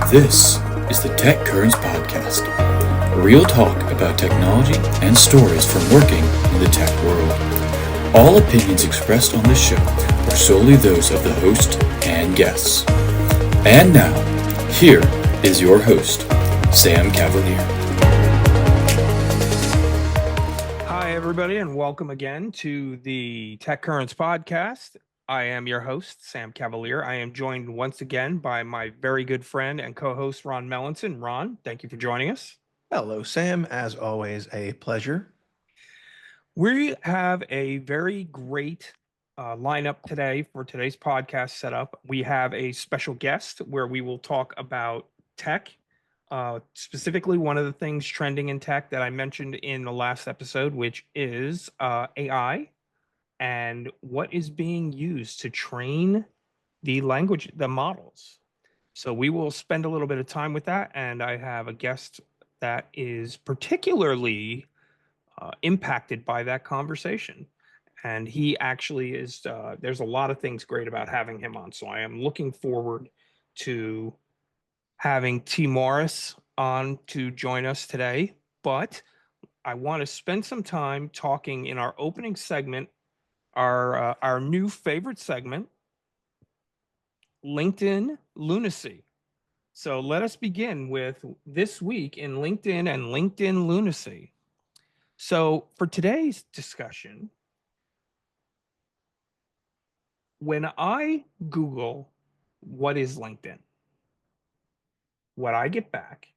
This is the Tech Currents Podcast, real talk about technology and stories from working in the tech world. All opinions expressed on this show are solely those of the host and guests. And now, here is your host, Sam Cavalier. Hi, everybody, and welcome again to the Tech Currents Podcast. I am your host, Sam Cavalier. I am joined once again by my very good friend and co-host, Ron Mellinson. Ron, thank you for joining us. Hello, Sam. As always, a pleasure. We have a very great lineup today for today's podcast setup. We have a special guest where we will talk about tech. Specifically, one of the things trending in tech that I mentioned in the last episode, which is AI and what is being used to train the models. So we will spend a little bit of time with that. And I have a guest that is particularly impacted by that conversation. And he actually is, there's a lot of things great about having him on. So I am looking forward to having T. Morris on to join us today. But I want to spend some time talking in our opening segment, our new favorite segment, LinkedIn Lunacy. So let us begin with this week in LinkedIn and LinkedIn Lunacy. So for today's discussion, when I Google what is LinkedIn, what I get back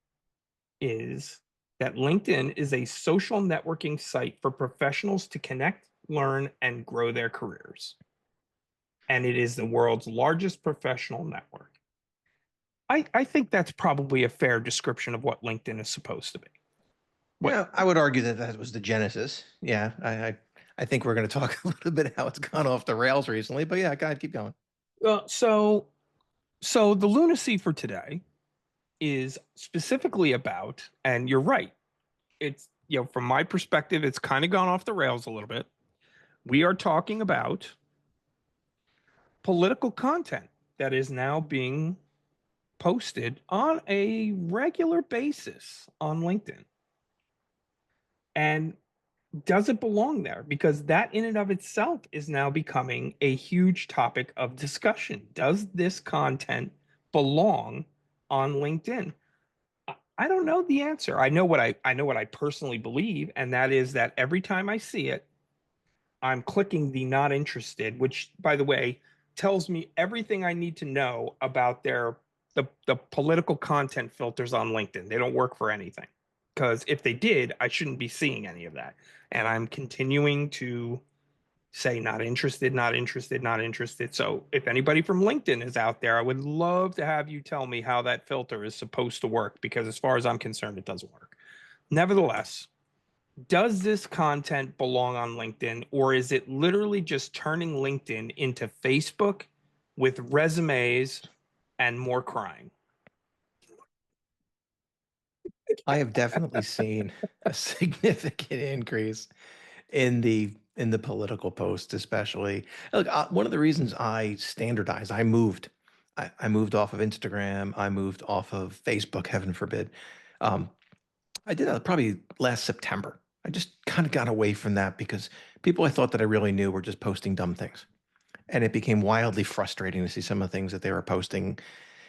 is that LinkedIn is a social networking site for professionals to connect, learn, and grow their careers. And it is the world's largest professional network. I think that's probably a fair description of what LinkedIn is supposed to be. Yeah, I would argue that that was the genesis. Yeah, I think we're going to talk a little bit how it's gone off the rails recently, but yeah, go ahead, keep going. So the lunacy for today is specifically about, and you're right, it's, from my perspective, it's kind of gone off the rails a little bit. We are talking about political content that is now being posted on a regular basis on LinkedIn. And does it belong there? Because that in and of itself is now becoming a huge topic of discussion. Does this content belong on LinkedIn? I don't know the answer. I know what I personally believe, and that is that every time I see it, I'm clicking the not interested, which, by the way, tells me everything I need to know about the political content filters on LinkedIn. They don't work for anything, because if they did, I shouldn't be seeing any of that. And I'm continuing to say not interested, not interested, not interested. So if anybody from LinkedIn is out there, I would love to have you tell me how that filter is supposed to work, because as far as I'm concerned, it doesn't work. Nevertheless, does this content belong on LinkedIn, or is it literally just turning LinkedIn into Facebook with resumes and more crying? I have definitely seen a significant increase in the political posts, especially. Look, one of the reasons I standardized, I moved off of Instagram, I moved off of Facebook, heaven forbid. I did that probably last September. I just kind of got away from that because people I thought that I really knew were just posting dumb things. And it became wildly frustrating to see some of the things that they were posting.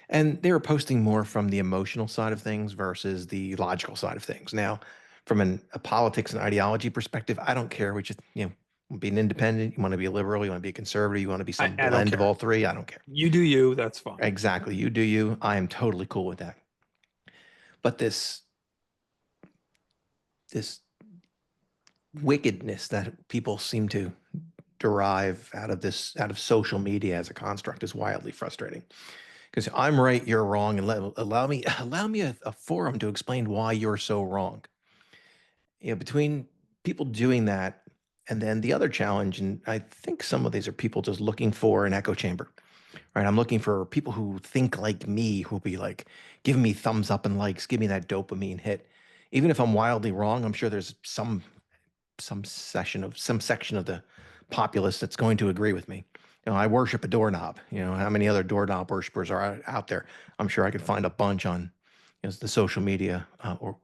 And they were posting more from the emotional side of things versus the logical side of things. Now, from a politics and ideology perspective, I don't care which, be an independent, you want to be a liberal, you want to be a conservative, you want to be some I don't blend of care. all three. I don't care. You do you, that's fine. Exactly. You do you. I am totally cool with that. But this wickedness that people seem to derive out of social media as a construct is wildly frustrating, because I'm right, you're wrong, and allow me a forum to explain why you're so wrong. Between people doing that, and then the other challenge, and I think some of these are people just looking for an echo chamber, right? I'm looking for people who think like me, who'll be like giving me thumbs up and likes, give me that dopamine hit. Even if I'm wildly wrong, I'm sure there's some section of the populace that's going to agree with me. I worship a doorknob. How many other doorknob worshipers are out there? I'm sure I could find a bunch on the social media or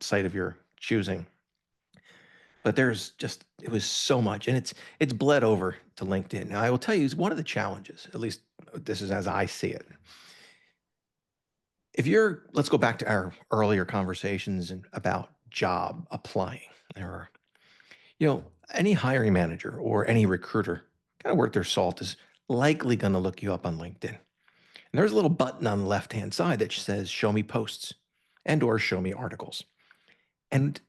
site of your choosing. But it was so much, and it's bled over to LinkedIn. Now, I will tell you, is one of the challenges, at least this is as I see it. Let's go back to our earlier conversations about job applying, or, any hiring manager or any recruiter kind of worth their salt is likely going to look you up on LinkedIn. And there's a little button on the left-hand side that says, show me posts or show me articles. And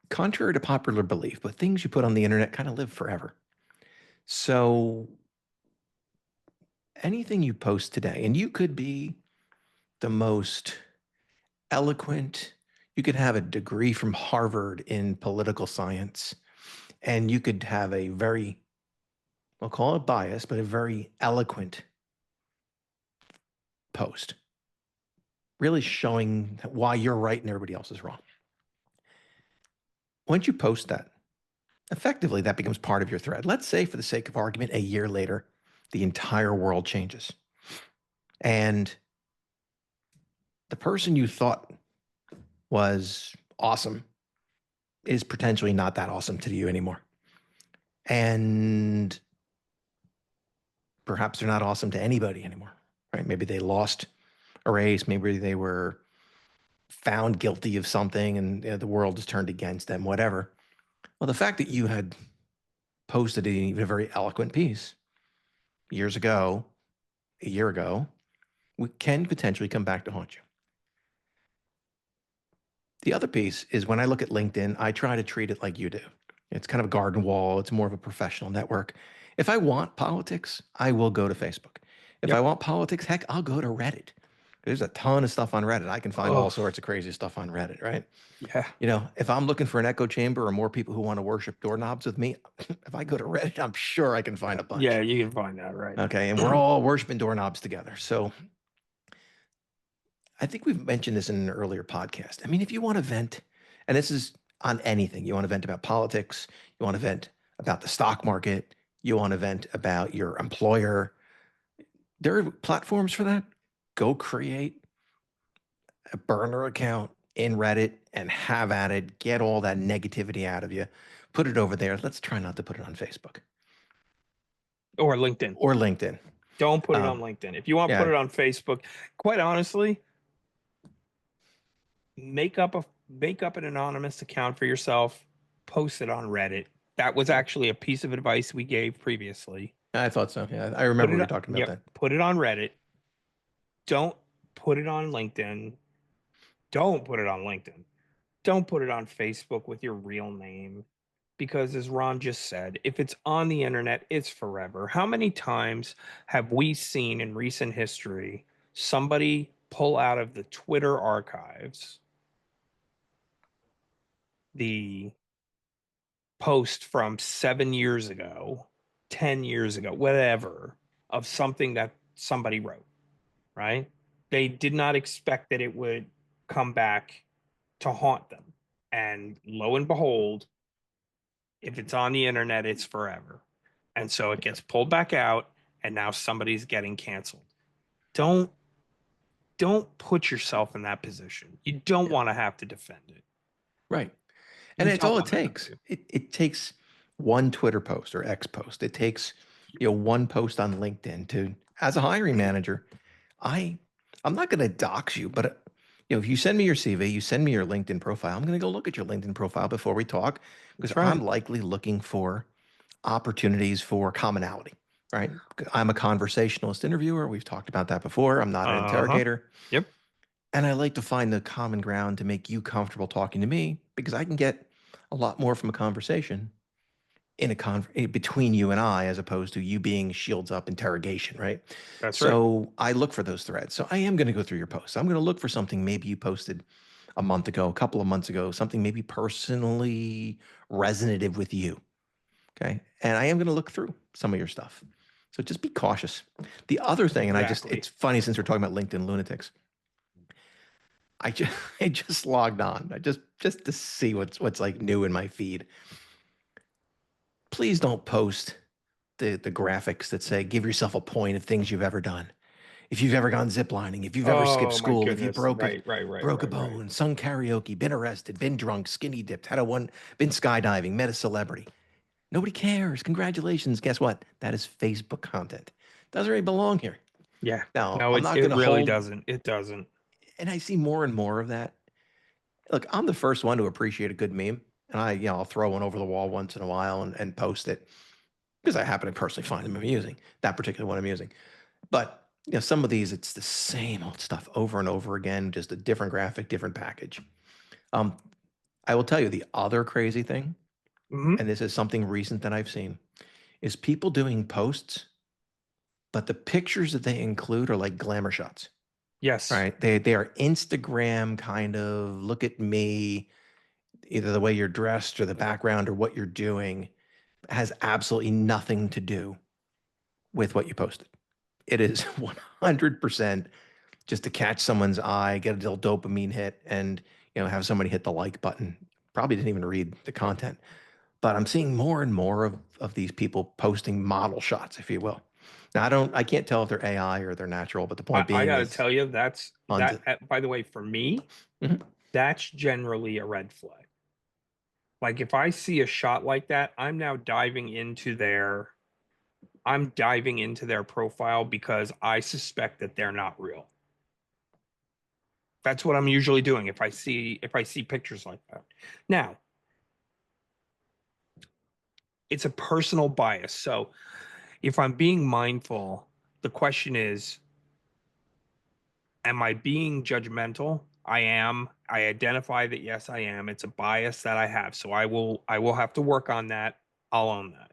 contrary to popular belief, but things you put on the internet kind of live forever. So anything you post today, and you could be the most eloquent, you could have a degree from Harvard in political science, and you could have a very, we'll call it bias, but a very eloquent post, really showing why you're right and everybody else is wrong. Once you post that, effectively that becomes part of your thread. Let's say, for the sake of argument, a year later, the entire world changes. And the person you thought was awesome is potentially not that awesome to you anymore. And perhaps they're not awesome to anybody anymore, right? Maybe they lost a race. Maybe they were found guilty of something and the world has turned against them, whatever. Well, the fact that you had posted even a very eloquent piece years ago, a year ago, can potentially come back to haunt you. The other piece is, when I look at LinkedIn, I try to treat it like you do. It's kind of a garden wall. It's more of a professional network. If I want politics, I will go to Facebook. If I want politics, heck, I'll go to Reddit. There's a ton of stuff on Reddit. I can find all sorts of crazy stuff on Reddit, right? Yeah. If I'm looking for an echo chamber or more people who want to worship doorknobs with me, if I go to Reddit, I'm sure I can find a bunch. Yeah, you can find that, right? Okay, and we're all worshiping doorknobs together. So I think we've mentioned this in an earlier podcast. I mean, if you want to vent, and this is on anything, you want to vent about politics, you want to vent about the stock market, you want to vent about your employer, there are platforms for that. Go create a burner account in Reddit and have at it. Get all that negativity out of you. Put it over there. Let's try not to put it on Facebook. Or LinkedIn. Or LinkedIn. Don't put it on LinkedIn. If you want to put it on Facebook, quite honestly, make up an anonymous account for yourself, post it on Reddit. That was actually a piece of advice we gave previously. I thought so. Yeah, I remember we talking about that. Put it on Reddit. Don't put it on LinkedIn. Don't put it on LinkedIn. Don't put it on Facebook with your real name. Because, as Ron just said, if it's on the internet, it's forever. How many times have we seen in recent history somebody pull out of the Twitter archives the post from 7 years ago, 10 years ago, whatever, of something that somebody wrote, right? They did not expect that it would come back to haunt them. And lo and behold, if it's on the internet, it's forever. And so it gets pulled back out, and now somebody's getting canceled. Don't put yourself in that position. You don't want to have to defend it. Right. And it's all it takes. It takes one Twitter post or X post. It takes, one post on LinkedIn to, as a hiring manager, I'm not going to dox you, but if you send me your CV, you send me your LinkedIn profile, I'm going to go look at your LinkedIn profile before we talk, because I'm likely looking for opportunities for commonality, right? I'm a conversationalist interviewer. We've talked about that before. I'm not an interrogator. Yep. And I like to find the common ground to make you comfortable talking to me, because I can get a lot more from a conversation between you and I, as opposed to you being shields up interrogation, right? That's right. So I look for those threads. So I am going to go through your posts. I'm going to look for something maybe you posted a month ago, a couple of months ago, something maybe personally resonative with you. Okay. And I am going to look through some of your stuff. So just be cautious. The other thing, and it's funny, since we're talking about LinkedIn lunatics, I just logged on. Just to see what's like new in my feed. Please don't post the graphics that say, give yourself a point of things you've ever done. If you've ever gone ziplining, if you've ever skipped Oh my school, if you goodness. Right, right, right, broke a right, right. bone, sung karaoke, been arrested, been drunk, skinny dipped, been skydiving, met a celebrity. Nobody cares. Congratulations. Guess what? That is Facebook content. Doesn't really belong here. Yeah. Now, No, I'm it's not it going to really hold, doesn't. It doesn't. and I see more and more of that. Look, I'm the first one to appreciate a good meme, and I'll throw one over the wall once in a while and post it because I happen to personally find them amusing. That particular one amusing, but some of these, it's the same old stuff over and over again, just a different graphic, different package. Um, I will tell you the other crazy thing, Hmm. and this is something recent that I've seen, is people doing posts, but the pictures that they include are like glamour shots. Yes. Right? They are Instagram kind of look at me, either the way you're dressed or the background or what you're doing has absolutely nothing to do with what you posted. It is 100% just to catch someone's eye, get a little dopamine hit, and have somebody hit the like button. Probably didn't even read the content, but I'm seeing more and more of these people posting model shots, if you will. Now I can't tell if they're AI or they're natural, but the point I being got to is tell you, that's on. that. By the way, for me, Mhm. that's generally a red flag. Like if I see a shot like that, I'm diving into their profile because I suspect that they're not real. That's what I'm usually doing if I see pictures like that. Now, it's a personal bias. So if I'm being mindful, the question is, am I being judgmental? I am. I identify that yes, I am. It's a bias that I have. So I will have to work on that. I'll own that.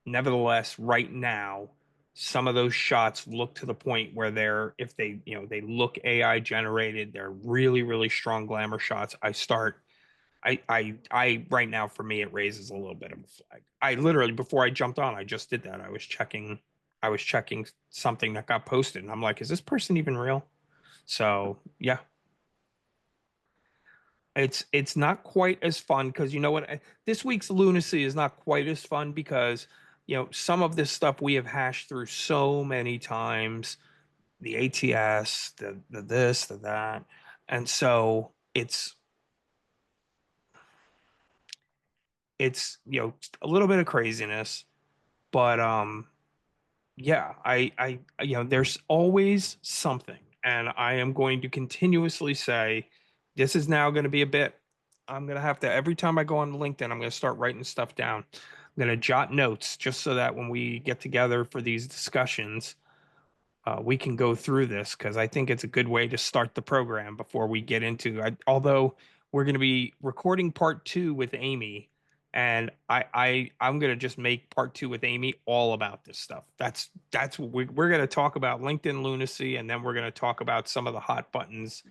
Nevertheless, right now, some of those shots look to the point where if they, they look AI generated, they're really, really strong glamour shots. Right now for me, it raises a little bit of a flag. I literally, before I jumped on, I just did that. I was checking something that got posted and I'm like, is this person even real? So yeah, it's not quite as fun because you know what? This week's lunacy is not quite as fun because some of this stuff we have hashed through so many times, the ATS, the this, the that, and so it's a little bit of craziness, but yeah, there's always something, and I am going to continuously say, this is now going to be a bit. I'm going to have to, every time I go on LinkedIn, I'm going to start writing stuff down. I'm going to jot notes just so that when we get together for these discussions, we can go through this because I think it's a good way to start the program before we get into. Although we're going to be recording part two with Amy, and I'm going to just make part two with Amy all about this stuff. That's what we're going to talk about LinkedIn lunacy, and then we're going to talk about some of the hot buttons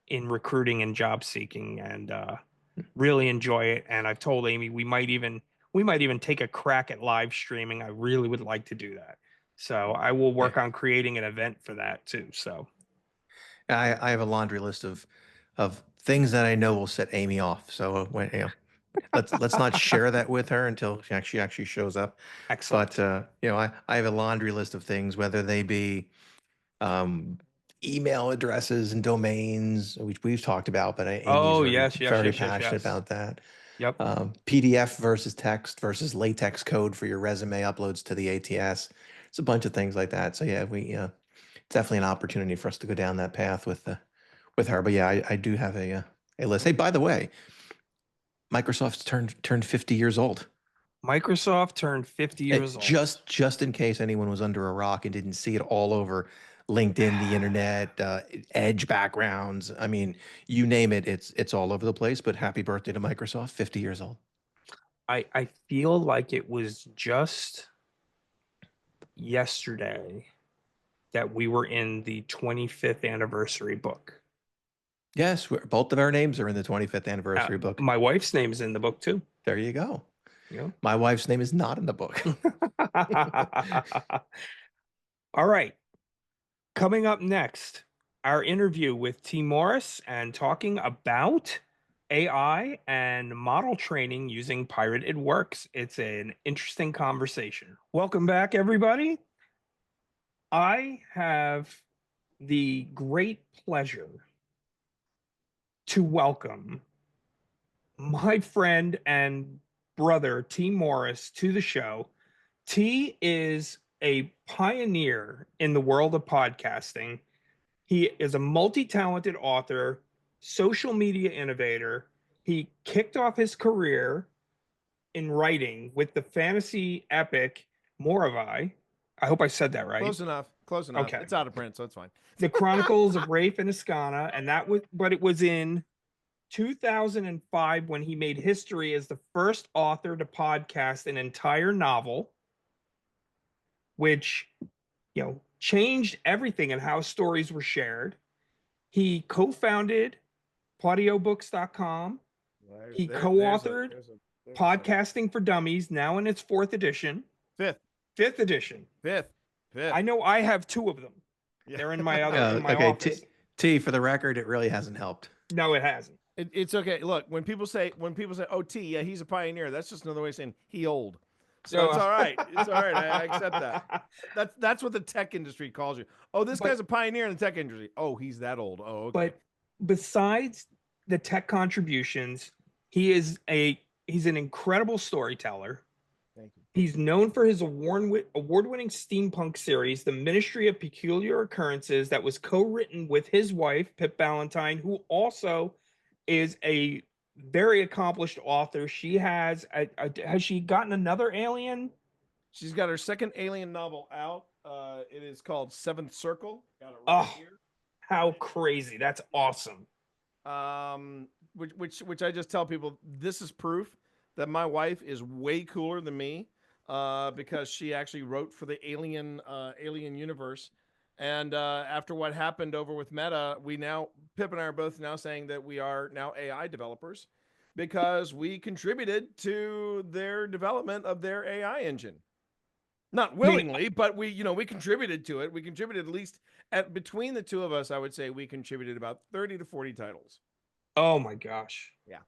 in recruiting and job seeking, and really enjoy it. And I've told Amy we might even take a crack at live streaming. I really would like to do that. So I will Yeah. work on creating an event for that too. So I have a laundry list of things that I know will set Amy off. So when let's not share that with her until she actually shows up. But excellent. I have a laundry list of things, whether they be um, email addresses and domains, which we've talked about, but Amy's Oh yes, yes, very yes, yes, passionate yes. about that. Yep. PDF versus text versus latex code for your resume uploads to the ATS. It's a bunch of things like that. So yeah, it's definitely an opportunity for us to go down that path with her. But yeah, I do have a list. Hey, by the way, Microsoft's turned 50 years old. Microsoft turned 50 years old. Just in case anyone was under a rock and didn't see it all over LinkedIn, the internet, Edge backgrounds. I mean, you name it, it's all over the place. But happy birthday to Microsoft, 50 years old. I feel like it was just yesterday that we were in the 25th anniversary book. Yes, both of our names are in the 25th anniversary book. My wife's name is in the book too. There you go. Yeah. My wife's name is not in the book. All right. Coming up next, our interview with T. Morris and talking about AI and model training using pirated works. It's an interesting conversation. Welcome back, everybody. I have the great pleasure to welcome my friend and brother, T. Morris, to the show. T is a pioneer in the world of podcasting. He is a multi-talented author, social media innovator. He kicked off his career in writing with the fantasy epic Moravai. I hope I said that right. Close enough. Close enough. Okay. It's out of print, so it's fine. The Chronicles of Rafe and Iscana, and that was, but it was in 2005 when he made history as the first author to podcast an entire novel, which, changed everything and how stories were shared. He co-founded Audiobooks.com. He co-authored Podcasting for Dummies, now in its fourth edition. Fifth edition. Fifth. I know I have two of them. Yeah. They're in my other in my Okay, office. T, for the record, it really hasn't helped. No, it hasn't. It's okay. Look, when people say, "Oh, T, yeah, he's a pioneer," that's just another way of saying he old. So it's all right. It's all right. I accept that. That's what the tech industry calls you. Oh, this guy's a pioneer in the tech industry. Oh, he's that old. Oh, okay. But besides the tech contributions, he's an incredible storyteller. Thank you. He's known for his award-winning steampunk series, The Ministry of Peculiar Occurrences, that was co-written with his wife, Pip Ballantyne, who also is a very accomplished author. She has she gotten another Alien? She's got her second Alien novel out. It is called Seventh Circle. Got it here. How crazy. That's awesome. Which I just tell people, this is proof that my wife is way cooler than me, because she actually wrote for the Alien universe. And after what happened over with Meta, Pip and I are both now saying that we are now AI developers because we contributed to their development of their AI engine. Not willingly, but we contributed to it. We contributed at least between the two of us, I would say we contributed about 30 to 40 titles. Oh my gosh. Yeah.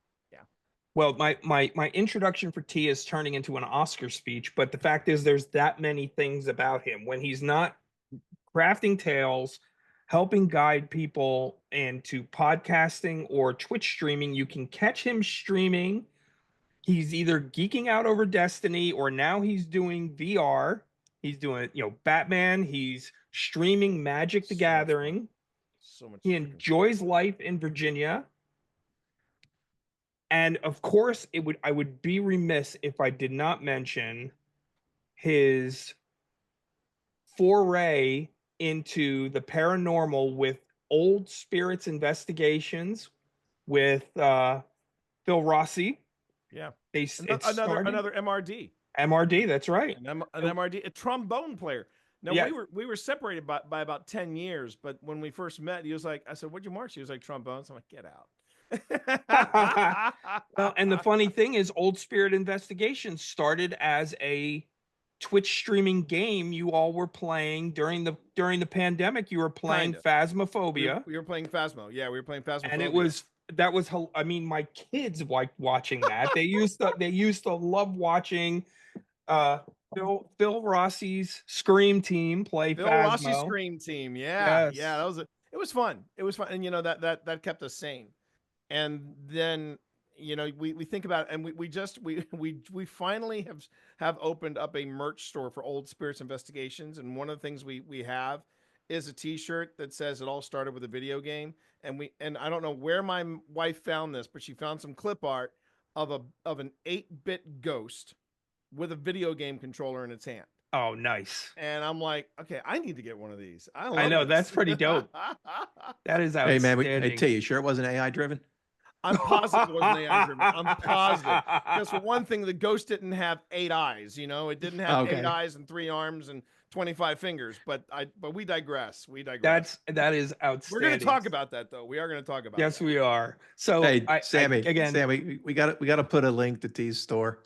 Well, my introduction for T is turning into an Oscar speech, but the fact is there's that many things about him. When he's not crafting tales, helping guide people into podcasting or Twitch streaming, you can catch him streaming. He's either geeking out over Destiny, or now he's doing VR. He's doing, Batman. He's streaming Magic the Gathering. So much. He enjoys life in Virginia. And of course, I would be remiss if I did not mention his foray into the paranormal with Old Spirits Investigations with Phil Rossi. Yeah. Another MRD. MRD, that's right. An MRD, a trombone player. Now, yeah. we were separated by about 10 years, but when we first met, he was like, I said, "What'd you march?" He was like, "Trombones." I'm like, "Get out." Well, and the funny thing is, Old Spirit Investigations started as a Twitch streaming game you all were playing during the pandemic. You were playing Phasmophobia. We were playing Phasmo. Yeah, we were playing Phasmophobia. And my kids liked watching that. They used to love watching Phil Rossi's Scream Team play Phil Phasmo. Rossi's Scream Team. Yeah. Yes. Yeah, it was fun. It was fun. And that kept us sane. And then we think about it, and we finally have opened up a merch store for Old Spirits Investigations, and one of the things we have is a t-shirt that says it all started with a video game. And I don't know where my wife found this, but she found some clip art of an 8-bit ghost with a video game controller in its hand. Oh, nice. And I'm like, okay, I need to get one of these. I know, that's pretty dope. That is outstanding. Hey man, I tell you sure it wasn't AI driven? I'm positive it wasn't AI driven. I'm positive. Because for one thing, the ghost didn't have 8 eyes. It didn't have 8 eyes and 3 arms and 25 fingers. But we digress. That is outstanding. We're going to talk about that though. We are going to talk about. Yes, that. we are. So hey, Sammy, we got to put a link to T's store.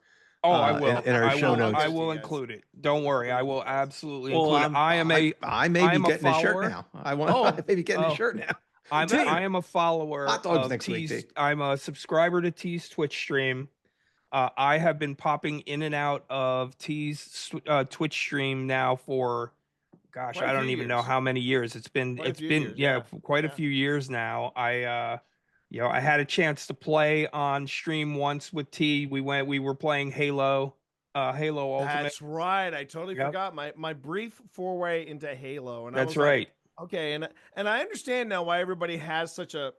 Oh, I will. In our show notes. I will include it. Don't worry. I will absolutely include it. I may be getting a shirt now. I may be getting a shirt now. I am a follower Hot dogs of next week, T's. T. I'm a subscriber to T's Twitch stream. I have been popping in and out of T's Twitch stream now for, gosh, Quite I a don't few even know years. how many years. It's been Quite a few years, yeah, yeah. for quite a Yeah. few years now. I had a chance to play on stream once with T. We were playing Halo Ultimate. That's right. I totally Yep, forgot my brief foray into Halo, and I that's was like, right. okay, and I understand now why everybody has such a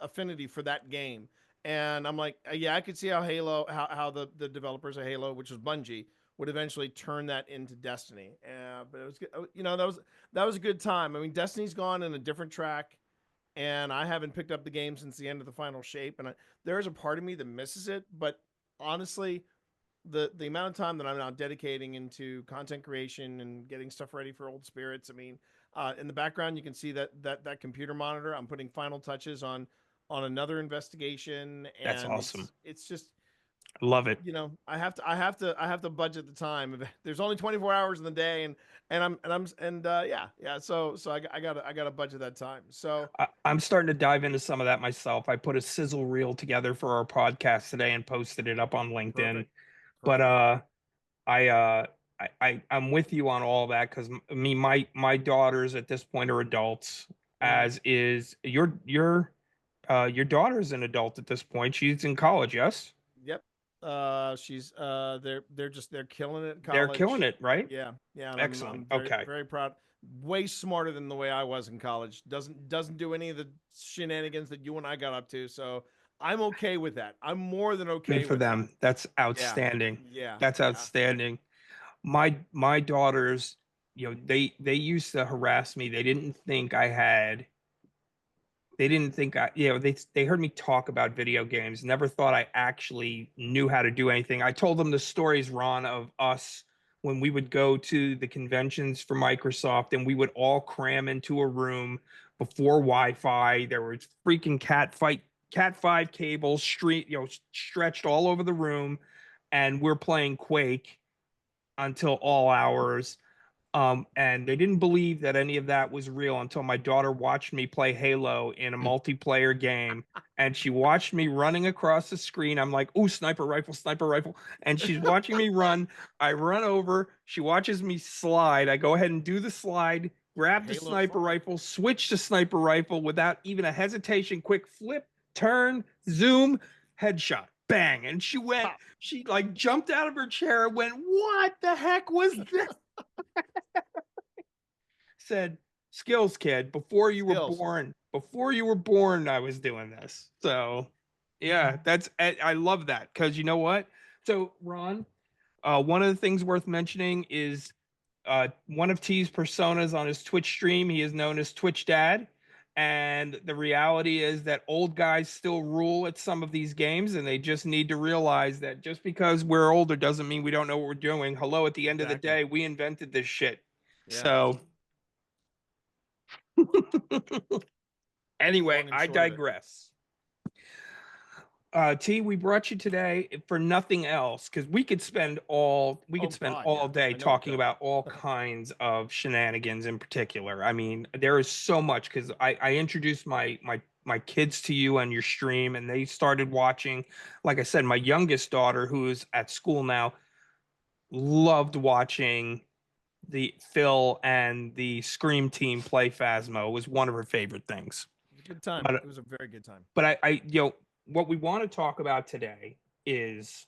affinity for that game. And I'm like, yeah, I could see how Halo, how the developers of Halo, which was Bungie, would eventually turn that into Destiny. But it was good. That was a good time. I mean, Destiny's gone in a different track, and I haven't picked up the game since the end of the final shape. And there is a part of me that misses it, but honestly, the amount of time that I'm now dedicating into content creation and getting stuff ready for Old Spirits. I mean, in the background you can see that computer monitor. I'm putting final touches on another investigation, That's and awesome. it's just, I love it. I have to budget the time. There's only 24 hours in the day, yeah. So I gotta budget that time. So I'm starting to dive into some of that myself. I put a sizzle reel together for our podcast today and posted it up on LinkedIn. perfect, But perfect. I I'm with you on all that because my daughters at this point are adults, Mhm. as is your daughter's an adult at this point. She's in college, yes? Yep. She's they're killing it in They're killing college. it, right? Yeah, yeah, and I'm Excellent. very Okay. very proud. Way smarter than the way I was in college. Doesn't do any of the shenanigans that you and I got up to. So I'm okay with that. I'm more than okay Good for with that. them. That's Yeah, outstanding. yeah, That's yeah. outstanding. My daughters, they used to harass me. They didn't think they heard me talk about video games, never thought I actually knew how to do anything. I told them the stories, Ron, of us when we would go to the conventions for Microsoft and we would all cram into a room before Wi-Fi. There was freaking cat 5 cables stretched all over the room, and we're playing Quake until all hours. And they didn't believe that any of that was real until my daughter watched me play Halo in a multiplayer game. And she watched me running across the screen. I'm like, ooh, sniper rifle, sniper rifle. And she's watching me run. I run over. She watches me slide. I go ahead and do the slide, grab the Halo sniper fun. rifle, switch to sniper rifle without even a hesitation, quick flip, turn, zoom, headshot. Bang. And Pop. she like jumped out of her chair and went, what the heck was this? Said, skills, kid, Skills. before you were born I was doing this. So yeah, I love that because you know what. So Ron, one of the things worth mentioning is one of T's personas on his Twitch stream. He is known as Twitch Dad, and the reality is that old guys still rule at some of these games, and they just need to realize that just because we're older doesn't mean we don't know what we're doing. Hello, at the end of the Exactly. day, we invented this shit. Yeah. So anyway, Long and I short of it. digress. T, we brought you today for nothing else because we could spend all God, yeah. day I know we talking could. about all kinds of shenanigans in particular. I mean, there is so much because I introduced my kids to you on your stream and they started watching. Like I said, my youngest daughter, who is at school now, loved watching the Phil and the Scream team play Phasmo. It was one of her favorite things. It was a good time. But It was a very good time. but what we want to talk about today is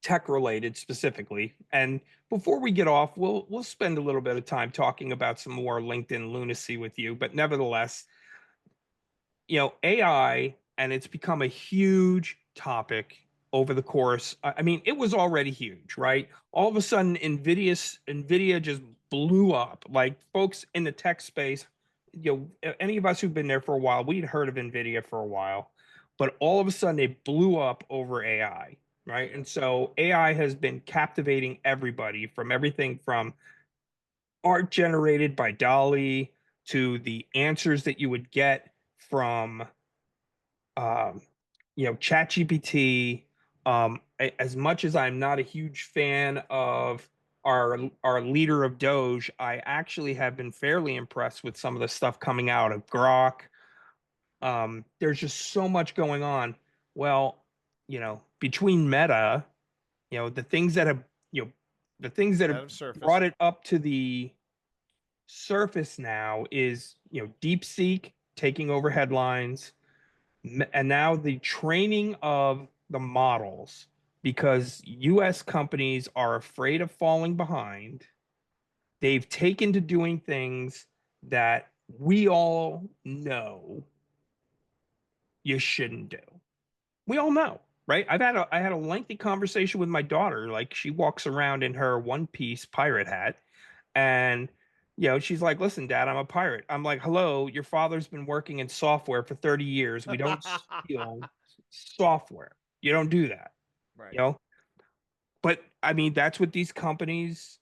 tech related specifically. And before we get off, we'll spend a little bit of time talking about some more LinkedIn lunacy with you. But nevertheless, AI, and it's become a huge topic over the course. I mean, it was already huge, right? All of a sudden, Nvidia just blew up. Like folks in the tech space, any of us who've been there for a while, we'd heard of Nvidia for a while, but all of a sudden it blew up over AI, right? And so AI has been captivating everybody, from everything from art generated by Dolly to the answers that you would get from um, ChatGPT. As much as I'm not a huge fan of our leader of Doge, I actually have been fairly impressed with some of the stuff coming out of Grok. There's just so much going on. Well, between Meta, the things that have, the things that Out have of Surface. brought it up to the surface now is, DeepSeek taking over headlines, and now the training of the models, because US companies are afraid of falling behind. They've taken to doing things that we all know you shouldn't do. We all know, right? I had a lengthy conversation with my daughter. Like, she walks around in her One Piece pirate hat, and she's like, "Listen, Dad, I'm a pirate." I'm like, "Hello, your father's been working in software for 30 years. We don't steal software. You don't do that." Right. You know, but I mean, that's what these companies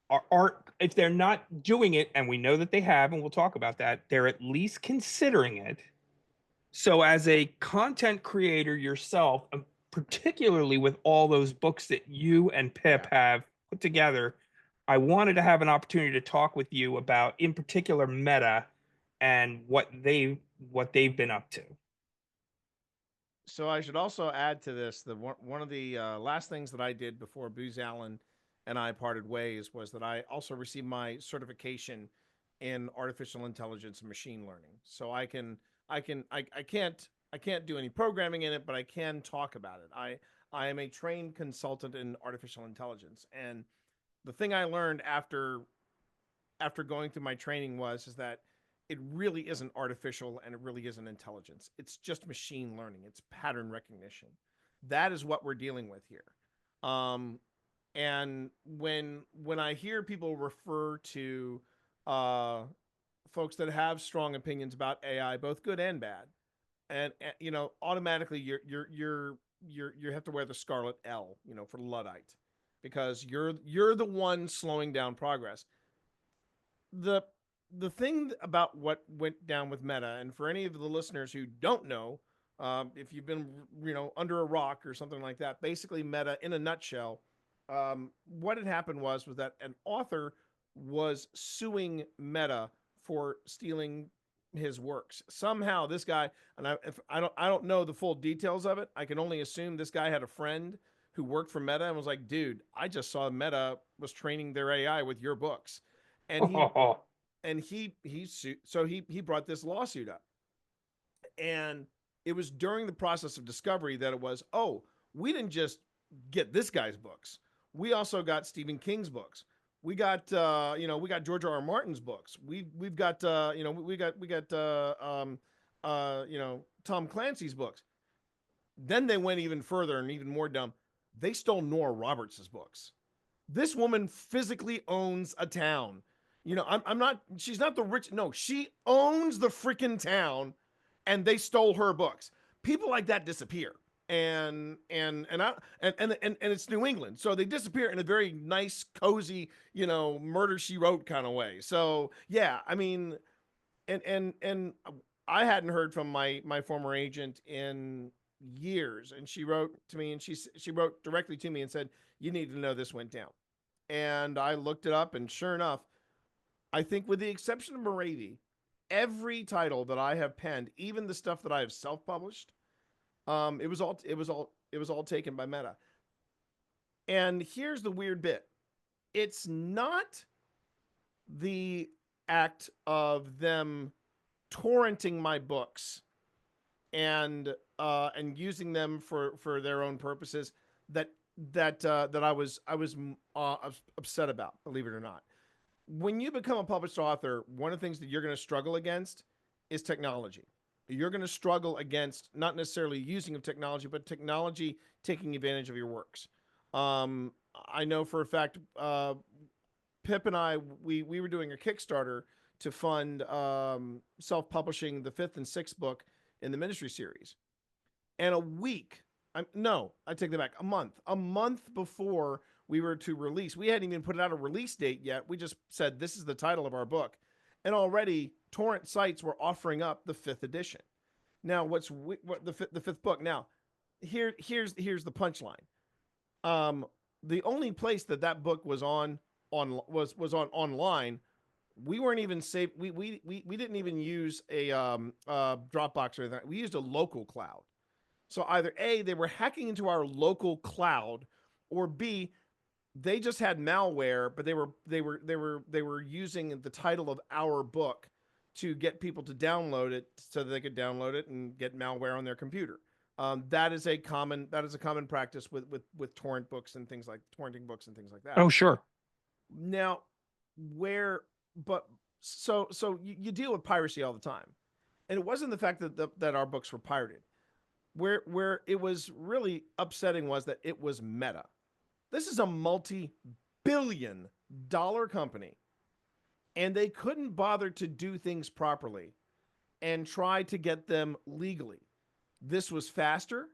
are, if they're not doing it, and we know that they have, and we'll talk about that, they're at least considering it. So, as a content creator yourself, particularly with all those books that you and Pip have put together, I wanted to have an opportunity to talk with you about, in particular, Meta and what they've been up to. So I should also add to this that one of the last things that I did before Booz Allen and I parted ways was that I also received my certification in artificial intelligence and machine learning. So I can't do any programming in it, but I can talk about it. I am a trained consultant in artificial intelligence, and the thing I learned after going through my training is that it really isn't artificial and it really isn't intelligence. It's just machine learning. It's pattern recognition. That is what we're dealing with here. And when I hear people refer to folks that have strong opinions about AI, both good and bad, and automatically you have to wear the scarlet L, for Luddite, because you're the one slowing down progress. The thing about what went down with Meta, and for any of the listeners who don't know, if you've been under a rock or something like that, basically Meta, in a nutshell, what had happened was that an author was suing Meta for stealing his works. Somehow this guy, and I don't know the full details of it. I can only assume this guy had a friend who worked for Meta and was like, "Dude, I just saw Meta was training their AI with your books," and he brought this lawsuit up. And it was during the process of discovery that it was, oh, we didn't just get this guy's books. We also got Stephen King's books. We got we got George R.R. Martin's books. We've got Tom Clancy's books. Then they went even further and even more dumb. They stole Nora Roberts' books. This woman physically owns a town. I'm not, she's not the rich. No, she owns the freaking town, and they stole her books. People like that disappear. And it's New England. So they disappear in a very nice, cozy, murder she wrote kind of way. So yeah, I mean, and I hadn't heard from my former agent in years, and she wrote to me, and she wrote directly to me and said, "You need to know this went down." And I looked it up, and sure enough, I think with the exception of Moravia, every title that I have penned, even the stuff that I have self-published, it was all taken by Meta. And here's the weird bit. It's not the act of them torrenting my books and using them for their own purposes that I was upset about, believe it or not. When you become a published author, one of the things that you're going to struggle against is technology. You're going to struggle against not necessarily using of technology, but technology taking advantage of your works. I know for a fact, Pip and I, we were doing a Kickstarter to fund self-publishing the 5th and 6th book in the Ministry series. And I take that back, a month before we were to release, we hadn't even put out a release date yet. We just said, this is the title of our book. And already torrent sites were offering up the 5th edition. Now, the 5th book. Now, here's the punchline. the only place that book was on was on online. We weren't even safe. We didn't even use a Dropbox or anything. We used a local cloud. So either A, they were hacking into our local cloud, or B, they just had malware, but they were using the title of our book to get people to download it so that they could download it and get malware on their computer. That is a common practice with torrent books and things like torrenting books and things like that. Oh, sure. Now, so you deal with piracy all the time, and it wasn't the fact that our books were pirated. Where it was really upsetting was that it was Meta. This is a multi-billion-dollar company, and they couldn't bother to do things properly and try to get them legally. This was faster,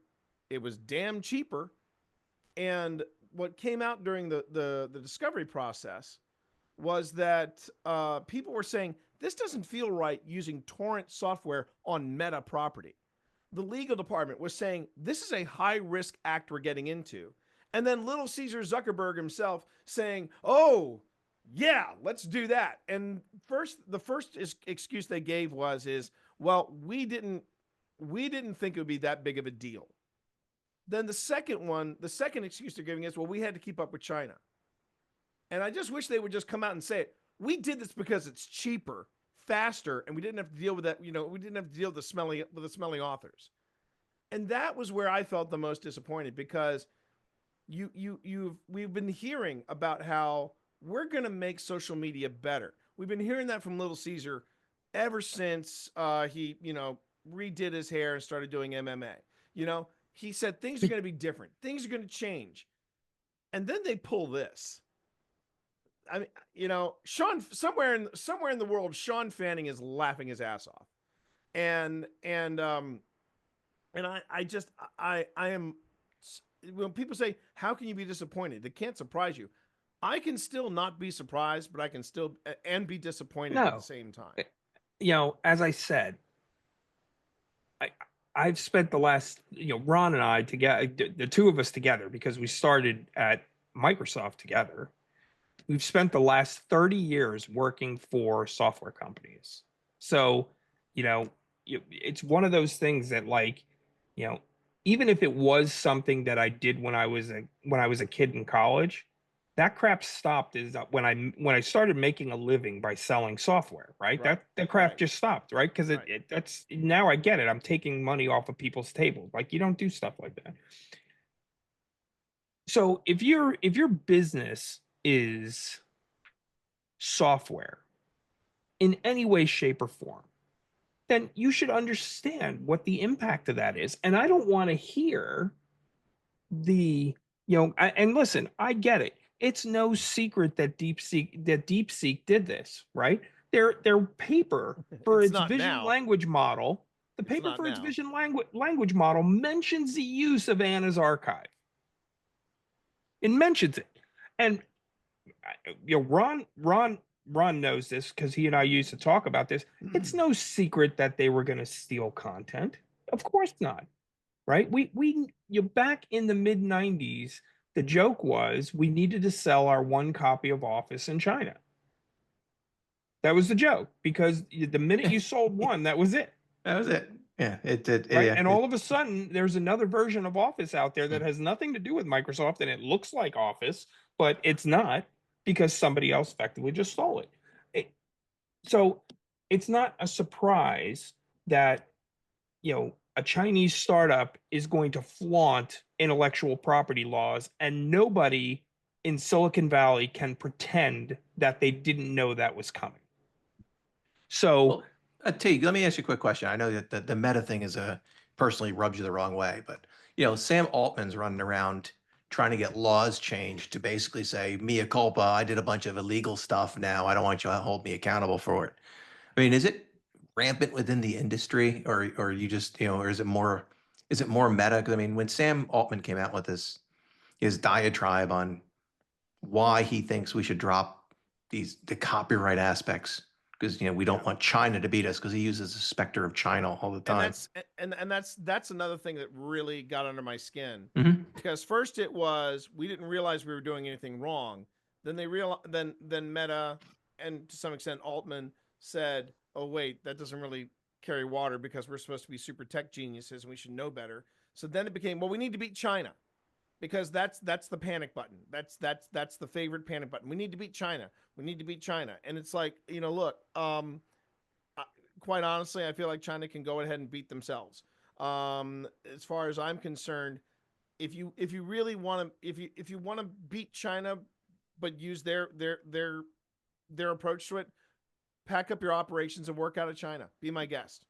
it was damn cheaper, and what came out during the discovery process was that people were saying, this doesn't feel right using torrent software on Meta property. The legal department was saying, this is a high-risk act we're getting into. And then little Caesar Zuckerberg himself saying, oh, yeah, let's do that. And the first excuse they gave is, well, we didn't think it would be that big of a deal. Then the second excuse they're giving is, well, we had to keep up with China. And I just wish they would just come out and say it. We did this because it's cheaper, faster, and we didn't have to deal with that. We didn't have to deal with the smelly authors. And that was where I felt the most disappointed, because we've been hearing about how we're going to make social media better. We've been hearing that from Little Caesar ever since he redid his hair and started doing MMA. He said things are going to be different. Things are going to change. And then they pull this. I mean, Sean, somewhere in the world, Sean Fanning is laughing his ass off. And I am, when people say, how can you be disappointed? It can't surprise you. I can still not be surprised, but I can still and be disappointed at the same time. As I said, I've spent the last, Ron and I together, the two of us together, because we started at Microsoft together. We've spent the last 30 years working for software companies. So, it's one of those things that, even if it was something that I did when I was a kid in college, that crap stopped when I started making a living by selling software, right? That crap just stopped, right? Because that's, now I get it. I'm taking money off of people's tables. You don't do stuff like that. So if your business is software in any way, shape, or form, then you should understand what the impact of that is. And I don't want to hear and listen, I get it. It's no secret that DeepSeek did this, right? Their paper for its vision language model, vision language model mentions the use of Anna's archive. It mentions it. And Ron knows this because he and I used to talk about this. It's no secret that they were going to steal content. Of course not, right? Back in the mid 90s, the joke was we needed to sell our one copy of Office in China. That was the joke, because the minute you sold one, that was it. That was it. Yeah, it did. Right? Yeah, and all of a sudden, there's another version of Office out there that has nothing to do with Microsoft, and it looks like Office, but it's not, because somebody else effectively just stole it. So it's not a surprise that, a Chinese startup is going to flaunt intellectual property laws, and nobody in Silicon Valley can pretend that they didn't know that was coming. So, Teague, let me ask you a quick question. I know that the Meta thing personally rubs you the wrong way, but Sam Altman's running around trying to get laws changed to basically say, mea culpa, I did a bunch of illegal stuff now, I don't want you to hold me accountable for it. I mean, is it rampant within the industry, or you just, or is it more Meta? Because I mean, when Sam Altman came out with his diatribe on why he thinks we should drop the copyright aspects because we don't want China to beat us because he uses the specter of China all the And time. that's another thing that really got under my skin. Mhm. Because first it was we didn't realize we were doing anything wrong. Then then Meta and to some extent Altman said, "Oh wait, that doesn't really carry water because we're supposed to be super tech geniuses and we should know better." So then it became, well, we need to beat China because that's the panic button. That's the favorite panic button. We need to beat China. We need to beat China. And it's like, look, quite honestly, I feel like China can go ahead and beat themselves. As far as I'm concerned, if you really want to if you want to beat China, but use their approach to it, pack up your operations and work out of China. Be my guest.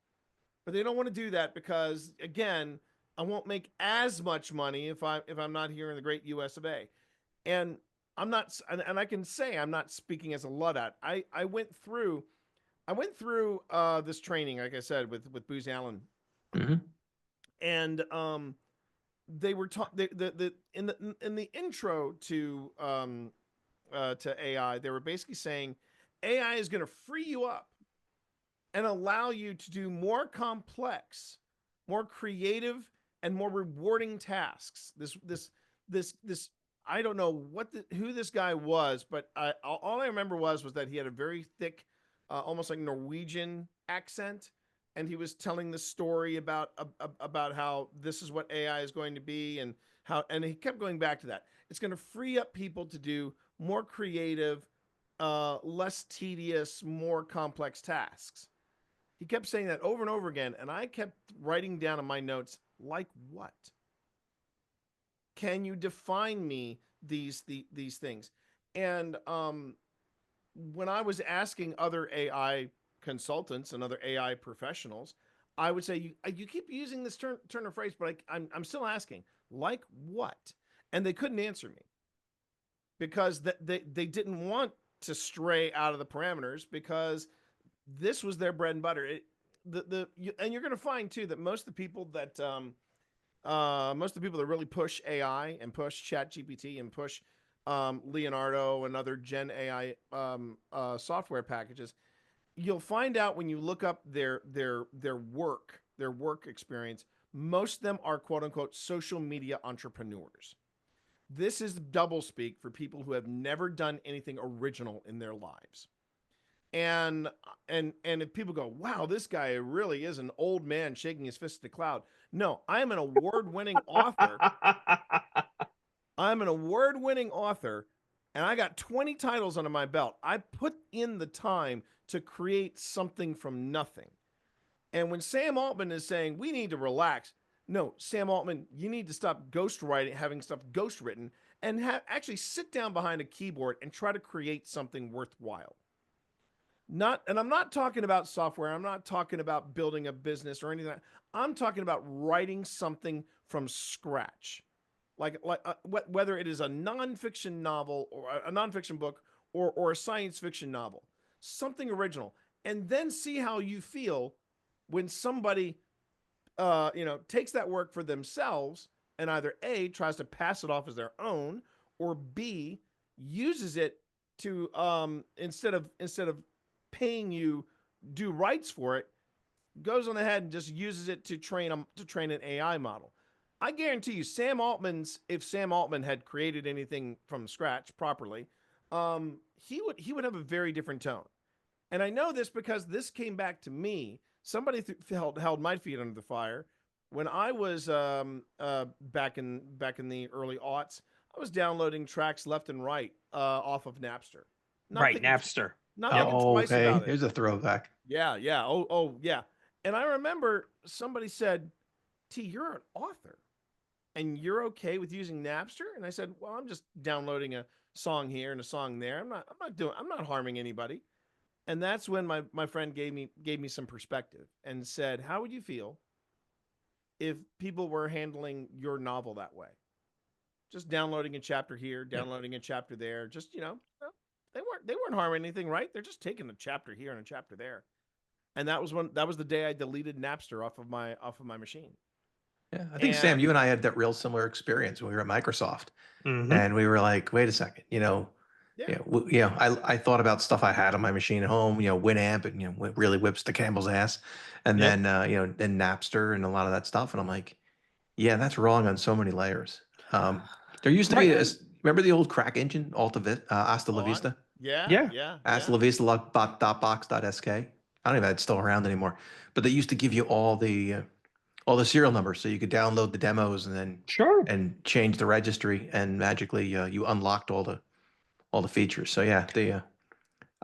But they don't want to do that because, again, I won't make as much money if I'm not here in the great U.S. of A. And I'm not, and I can say I'm not speaking as a Luddite. I went through this training, like I said, with Booz Allen, Mhm. and they were taught in the intro to AI, they were basically saying AI is going to free you up and allow you to do more complex, more creative, and more rewarding tasks. This I don't know who this guy was, but all I remember was that he had a very thick, almost like Norwegian accent, and he was telling the story about how this is what AI is going to be, and he kept going back to that. It's going to free up people to do more creative, less tedious, more complex tasks. He kept saying that over and over again, and I kept writing down in my notes, like what? Can you define me these things? And when I was asking other AI consultants and other AI professionals, I would say, you keep using this turn of phrase, but I'm still asking, like what? And they couldn't answer me because they didn't want to stray out of the parameters because this was their bread and butter. And you're going to find too that most of the people that really push AI and push ChatGPT and push Leonardo and other Gen AI software packages, you'll find out when you look up their work experience, most of them are quote unquote social media entrepreneurs. This is doublespeak for people who have never done anything original in their lives. And if people go, wow, this guy really is an old man shaking his fist at the cloud. No, I am an award-winning author. I'm an award-winning author, and I got 20 titles under my belt. I put in the time to create something from nothing. And when Sam Altman is saying we need to relax, no, Sam Altman, you need to stop ghostwriting, having stuff ghostwritten, and actually sit down behind a keyboard and try to create something worthwhile. And I'm not talking about software. I'm not talking about building a business or anything. I'm talking about writing something from scratch, like whether it is a nonfiction novel or a nonfiction book or a science fiction novel, something original, and then see how you feel when somebody, takes that work for themselves and either A, tries to pass it off as their own, or B, uses it to instead of paying you do rights for it, goes on ahead and just uses it to train an AI model. I guarantee you, if Sam Altman had created anything from scratch properly, he would have a very different tone. And I know this because this came back to me. Somebody held my feet under the fire when I was back in the early aughts. I was downloading tracks left and right off of Napster. Right, Napster. Not thinking twice okay. about it. Here's a throwback. Yeah. Oh, yeah. And I remember somebody said, T, you're an author and you're okay with using Napster? And I said, well, I'm just downloading a song here and a song there. I'm not harming anybody. And that's when my friend gave me some perspective and said, how would you feel if people were handling your novel that way? Just downloading a chapter here, downloading a chapter there, just, they weren't harming anything, right? They're just taking a chapter here and a chapter there. And that was the day I deleted Napster off of my machine. Yeah, I think Sam, you and I had that real similar experience when we were at Microsoft, Mhm. and we were like, wait a second, Yeah, I thought about stuff I had on my machine at home, Winamp, and it really whips the Campbell's ass, and Yep. then then Napster and a lot of that stuff, and I'm like, yeah, that's wrong on so many layers. There used to be Right. remember the old crack engine, Hasta La Oh, Vista, yeah, Yeah. yeah, Hasta yeah. La Vista box.sk. I don't even know if it's still around anymore, but they used to give you all the serial numbers, so you could download the demos and then Sure. change the registry, and magically you unlocked all the features. So yeah, they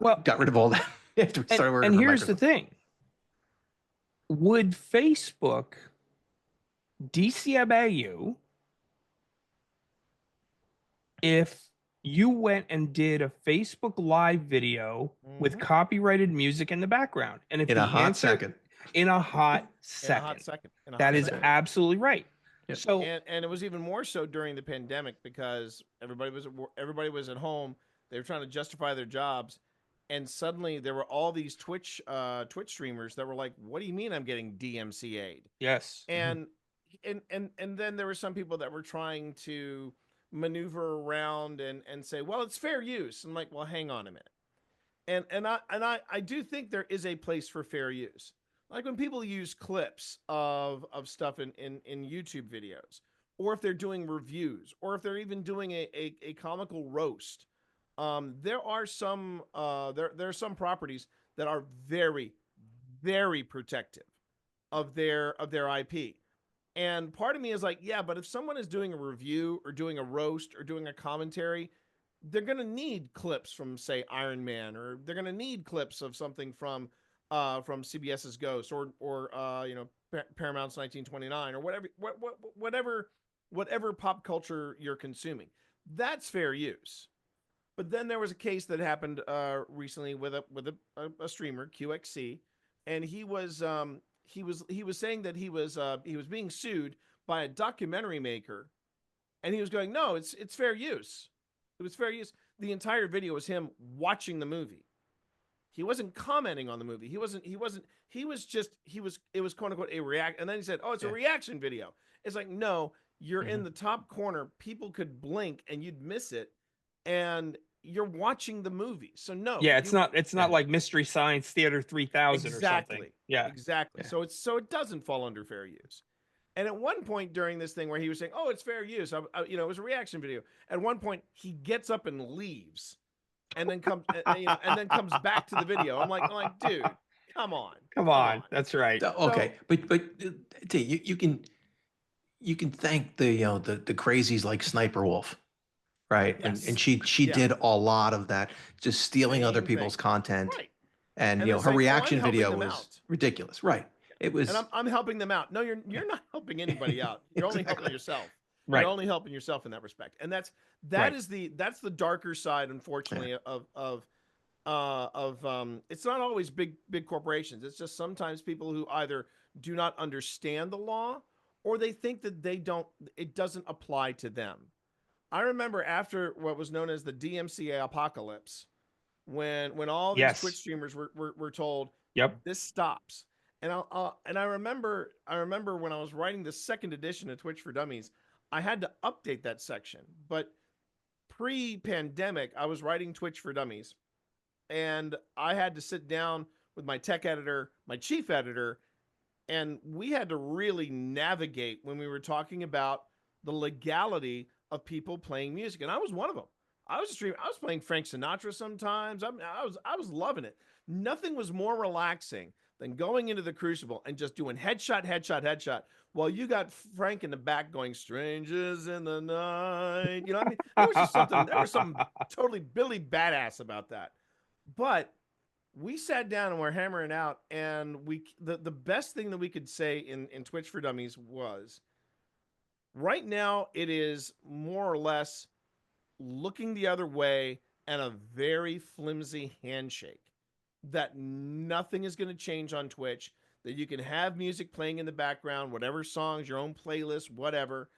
Well, got rid of all that after we started working and for here's the Microsoft. thing. Would Facebook DCMA you if you went and did a Facebook Live video with Mhm. copyrighted music in the background? And if In a the hot answer second. in a hot In a second, hot second. In a that hot is second. absolutely right. Yep. So And it was even more so during the pandemic because everybody was at home. They were trying to justify their jobs, and suddenly there were all these Twitch streamers that were like, "What do you mean I'm getting DMCA'd?" yes, And and then there were some people that were trying to maneuver around and say, "Well, it's fair use." I'm like, "Well, hang on a minute." And I do think there is a place for fair use. Like when people use clips of stuff in YouTube videos, or if they're doing reviews, or if they're even doing a comical roast. There are some there are some properties that are very, very protective of their IP. And part of me is like, yeah, but if someone is doing a review or doing a roast or doing a commentary, they're going to need clips from, say, Iron Man, or they're going to need clips of something from CBS's Ghost, or Paramount's 1929, or whatever pop culture you're consuming. That's fair use. But then there was a case that happened recently with a streamer, QXC, and he was saying that he was being sued by a documentary maker, and he was going, no, it's fair use. It was fair use. The entire video was him watching the movie. He wasn't commenting on the movie. He wasn't. He was just. He was. It was quote unquote a react. And then he said, "Oh, it's a reaction video." It's like, no, you're in the top corner. People could blink and you'd miss it, and you're watching the movie. So no. yeah, it's not like Mystery Science Theater 3000 or something. Yeah, Exactly. Yeah. So it doesn't fall under fair use. And at one point during this thing where he was saying, "Oh, it's fair use," it was a reaction video. At one point, he gets up and leaves, and then comes back to the video. I'm like, dude, come on. come on, that's right. Okay, but T, you can thank the the crazies like Sniper Wolf, right? Yes. And she Yeah. did a lot of that, just stealing other Same people's thing. content, Right. and And her it's like, oh, I'm reaction helping video them was out. ridiculous, right? It was, And I'm helping them out. No, you're not helping anybody out. You're only helping Exactly. yourself. Right. You're only helping yourself in that respect. And that's Right. that's the darker side, unfortunately, of it's not always big corporations. It's just sometimes people who either do not understand the law, or they think that it doesn't apply to them. I remember after what was known as the DMCA apocalypse, when all these Yes. Twitch streamers were told, Yep. this stops. And I remember when I was writing the second edition of Twitch for Dummies, I had to update that section. But pre-pandemic, I was writing Twitch for Dummies, and I had to sit down with my tech editor, my chief editor, and we had to really navigate when we were talking about the legality of people playing music. And I was one of them. I was playing Frank Sinatra sometimes. I was loving it. Nothing was more relaxing than going into the Crucible and just doing headshot while you got Frank in the back going "Strangers in the Night." You know what I mean? There was something totally Billy Badass about that. But we sat down and we're hammering out, and the best thing that we could say in Twitch for Dummies was, right now it is more or less looking the other way and a very flimsy handshake that nothing is going to change on Twitch, that you can have music playing in the background, whatever songs, your own playlist, whatever,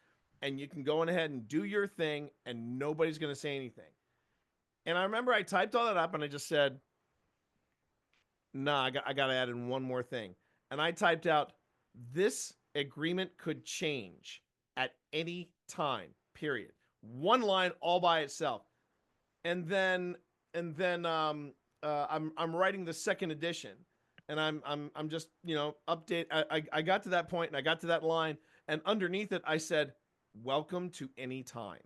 and you can go on ahead and do your thing and nobody's going to say anything. And I remember I typed all that up and I just said, nah, I got to add in one more thing. And I typed out, this agreement could change at any time, period. One line all by itself. and then I'm writing the second edition, and I'm just update. I got to that point, and I got to that line, and underneath it I said, "Welcome to any time."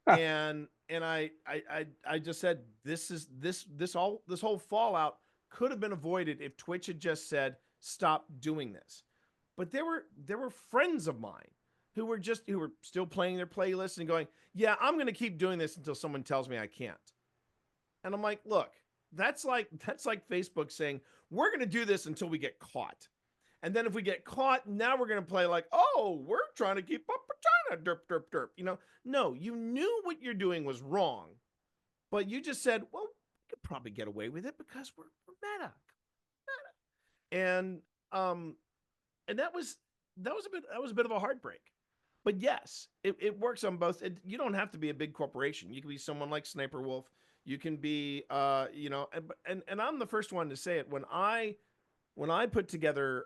And I just said, this whole fallout could have been avoided if Twitch had just said, stop doing this. But there were friends of mine who were still playing their playlists and going, yeah, I'm going to keep doing this until someone tells me I can't. And I'm like, look, that's like Facebook saying, we're going to do this until we get caught. And then if we get caught, now we're going to play like, oh, we're trying to keep up with China, derp, derp, derp. No, you knew what you're doing was wrong, but you just said, well, we could probably get away with it because we're meta. And that was a bit of a heartbreak. But yes, it works on both. You don't have to be a big corporation. You can be someone like Sniper Wolf. You can be, and I'm the first one to say it. When I put together,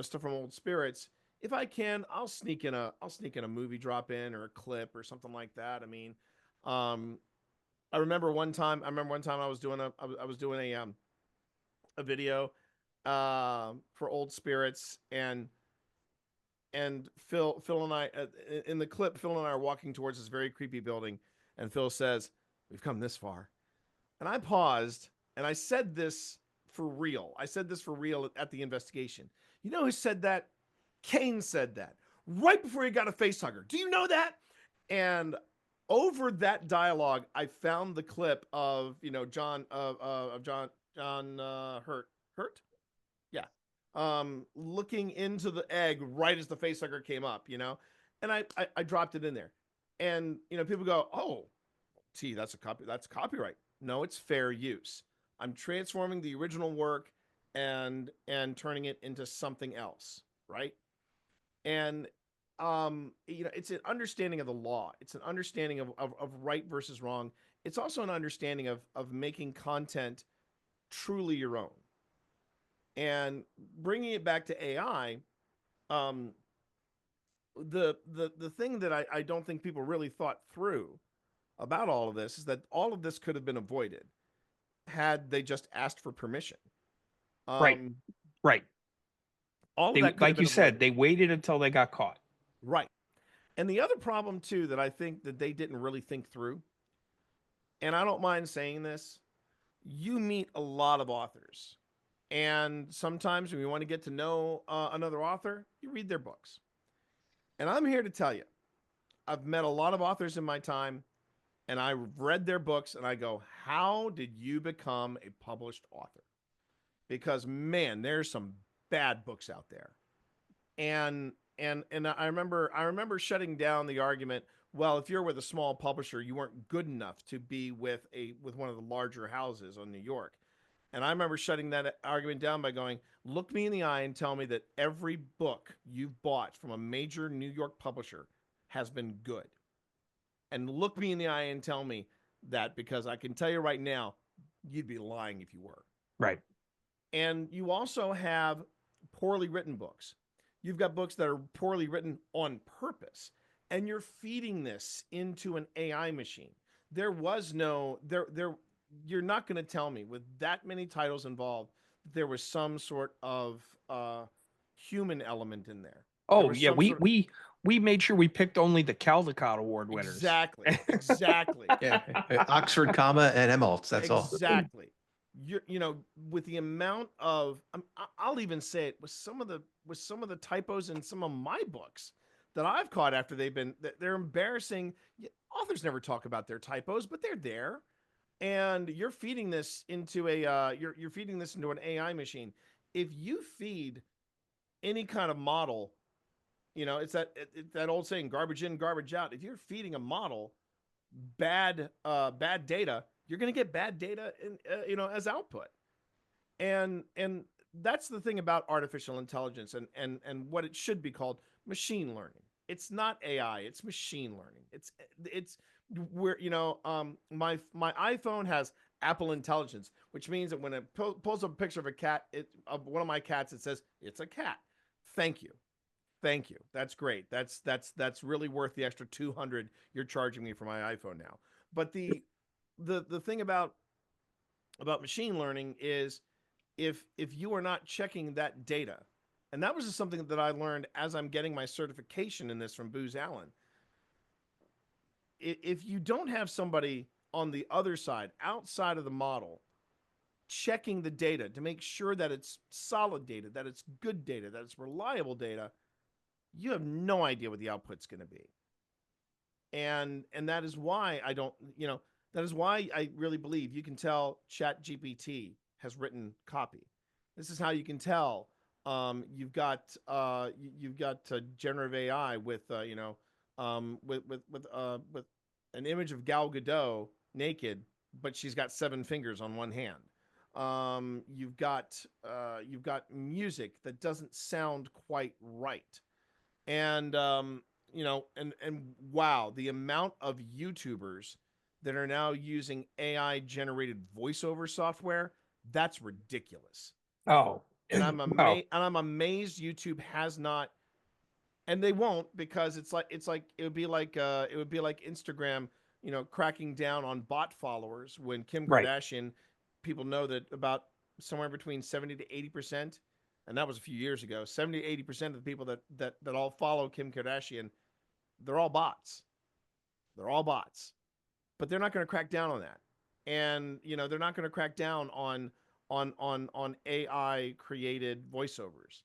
stuff from Old Spirits, if I can, I'll sneak in a movie drop in or a clip or something like that. I mean, I remember one time I was doing a video, for Old Spirits, and Phil and I, in the clip, Phil and I are walking towards this very creepy building, and Phil says, "We've come this far," and I paused, and I said this for real. I said this for real at the investigation. You know who said that? Kane said that right before he got a face hugger. Do you know that? And over that dialogue, I found the clip of John Hurt, yeah, looking into the egg right as the face hugger came up, and I dropped it in there, and people go, oh, T, that's copyright. No, it's fair use. I'm transforming the original work and turning it into something else, right? And it's an understanding of the law. It's an understanding of right versus wrong. It's also an understanding of making content truly your own. And bringing it back to AI, the thing that I don't think people really thought through about all of this is that all of this could have been avoided had they just asked for permission. Right. All They, of that could have like been you said, avoided. they waited until they got caught. Right. And the other problem too that I think that they didn't really think through, and I don't mind saying this, you meet a lot of authors, and sometimes when you want to get to know another author, you read their books. And I'm here to tell you, I've met a lot of authors in my time, and I've read their books, and I go, how did you become a published author? Because man, there's some bad books out there. And I remember shutting down the argument, well, if you're with a small publisher, you weren't good enough to be with one of the larger houses in New York. And I remember shutting that argument down by going, look me in the eye and tell me that every book you've bought from a major New York publisher has been good. And look me in the eye and tell me that, because I can tell you right now, you'd be lying if you were. Right. And you also have poorly written books. You've got books that are poorly written on purpose, and you're feeding this into an AI machine. There was no there. You're not going to tell me with that many titles involved there was some sort of human element in there. Oh yeah, we made sure we picked only the Caldecott Award winners. Exactly. Yeah, Oxford, comma, and Emmalt's. That's all. Exactly. With the amount of, I'll even say it, with some of the typos in some of my books that I've caught after they're embarrassing. Authors never talk about their typos, but they're there, and you're feeding this into you're feeding this into an AI machine. If you feed any kind of model, it's that old saying, garbage in, garbage out. If you're feeding a model bad data, you're going to get bad data as output. And that's the thing about artificial intelligence and what it should be called, machine learning. It's not AI, it's machine learning. It's where my iPhone has Apple Intelligence, which means that when it pulls up a picture of a cat, of one of my cats, it says it's a cat. Thank you. That's great. That's really worth the extra $200 you're charging me for my iPhone now. But the the thing about machine learning is if you are not checking that data, and that was just something that I learned as I'm getting my certification in this from Booz Allen. If you don't have somebody on the other side, outside of the model, checking the data to make sure that it's solid data, that it's good data, that it's reliable data, you have no idea what the output's going to be. And that is why I don't, that is why I really believe you can tell ChatGPT has written copy. This is how you can tell. You've got generative AI with with an image of Gal Gadot naked, but she's got 7 fingers on one hand. You've got music that doesn't sound quite right, and and wow, the amount of YouTubers that are now using AI generated voiceover software, that's ridiculous. Oh, And I'm well, amazed YouTube has not, and they won't, because it would be like Instagram, cracking down on bot followers when Kim right. Kardashian, people know that about somewhere between 70 to 80%, and that was a few years ago, 70 to 80% of the people that all follow Kim Kardashian, they're all bots. They're all bots. But they're not going to crack down on that. And they're not going to crack down on AI created voiceovers.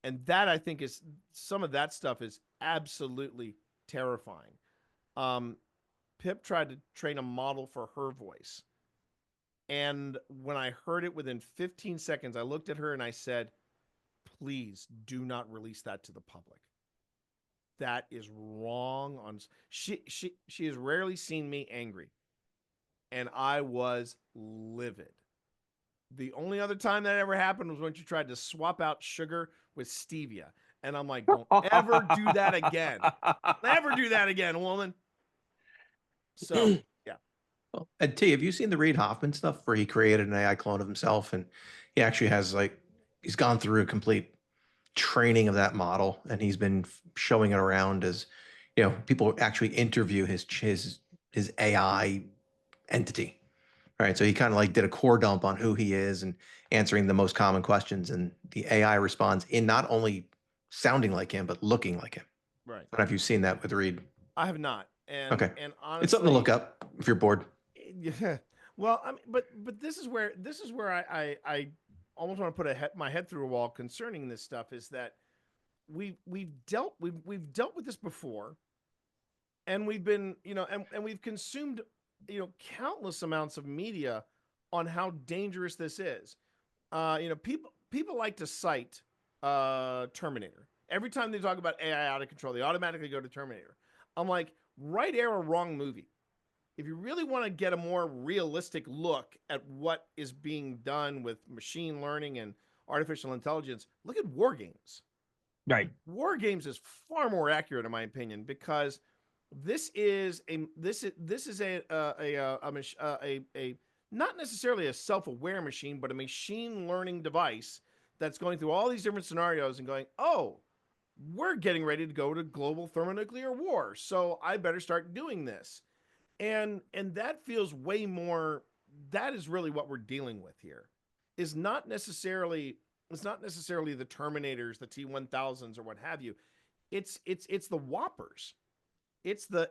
And that, I think, is some of that stuff is absolutely terrifying. Pip tried to train a model for her voice. And when I heard it within 15 seconds, I looked at her and I said, please do not release that to the public. That is wrong. She has rarely seen me angry. And I was livid. The only other time that ever happened was when she tried to swap out sugar with stevia. And I'm like, don't ever do that again. Never do that again, woman. So, yeah. Well, and T, have you seen the Reid Hoffman stuff where he created an AI clone of himself, and he actually has he's gone through a complete training of that model, and he's been showing it around as, people actually interview his AI entity. All right. So he kind of did a core dump on who he is and answering the most common questions, and the AI responds in not only sounding like him, but looking like him. Right. I don't know if you've seen that with Reid. I have not. And Okay. And honestly, It's something to look up if you're bored. Yeah. Well, I mean, but this is where I almost want to put my head through a wall concerning this stuff, is that we've dealt with this before, and we've been, and we've consumed, countless amounts of media on how dangerous this is. People like to cite Terminator. Every time they talk about AI out of control, they automatically go to Terminator. I'm like, right era, wrong movie. If you really want to get a more realistic look at what is being done with machine learning and artificial intelligence, look at War Games. Right. War Games is far more accurate, in my opinion, because this is a not necessarily a self-aware machine, but a machine learning device that's going through all these different scenarios and going, oh, we're getting ready to go to global thermonuclear war, so I better start doing this. And that feels way more, that is really what we're dealing with here. It's not necessarily the Terminators, the T-1000s, or what have you. It's the Whoppers. It's the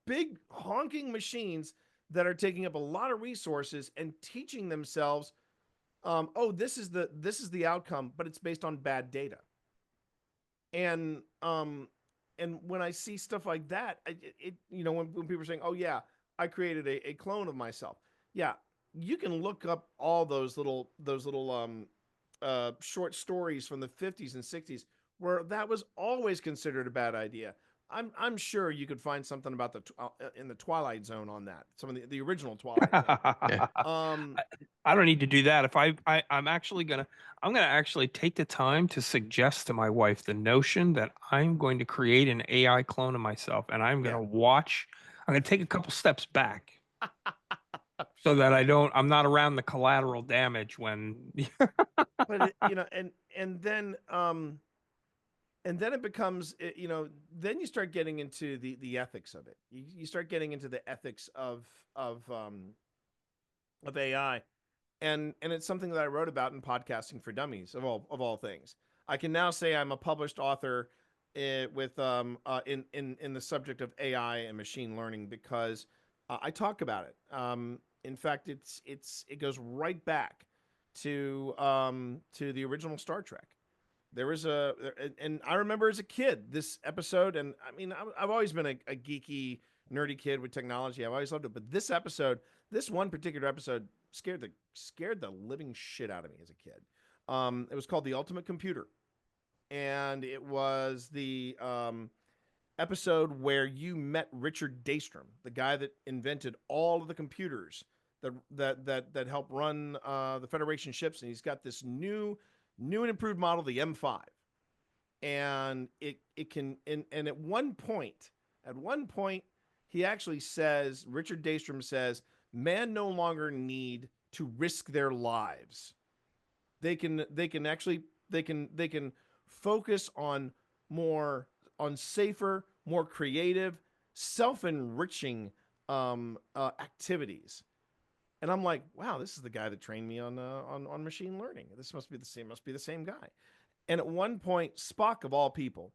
big honking machines that are taking up a lot of resources and teaching themselves, oh, this is the outcome, but it's based on bad data. And when I see stuff like that, when people are saying, oh yeah, I created a clone of myself. Yeah, you can look up all those little short stories from the 50s and 60s where that was always considered a bad idea. I'm sure you could find something about in the Twilight Zone on that. Some of the original Twilight Zone. I don't need to do that. If I'm gonna actually take the time to suggest to my wife the notion that I'm going to create an AI clone of myself, and I'm gonna I'm gonna take a couple steps back so that I'm not around the collateral damage when but and then and then it becomes, then you start getting into the ethics of it. You start getting into the ethics of AI, and it's something that I wrote about in Podcasting for Dummies, of all things. I can now say I'm a published author, with in the subject of AI and machine learning, because I talk about it. In fact, it goes right back to the original Star Trek. There was and I remember as a kid this episode, and I mean, I've always been a geeky, nerdy kid with technology. I've always loved it, but this episode, this one particular episode, scared the living shit out of me as a kid. It was called The Ultimate Computer, and it was the episode where you met Richard Daystrom, the guy that invented all of the computers that help run the Federation ships, and he's got this new and improved model, the M5, and it can, and at one point he actually says, Richard Daystrom says, man no longer need to risk their lives. They can focus on safer, more creative, self-enriching activities. And I'm like, wow, this is the guy that trained me on machine learning. This must be the same guy. And at one point, Spock, of all people,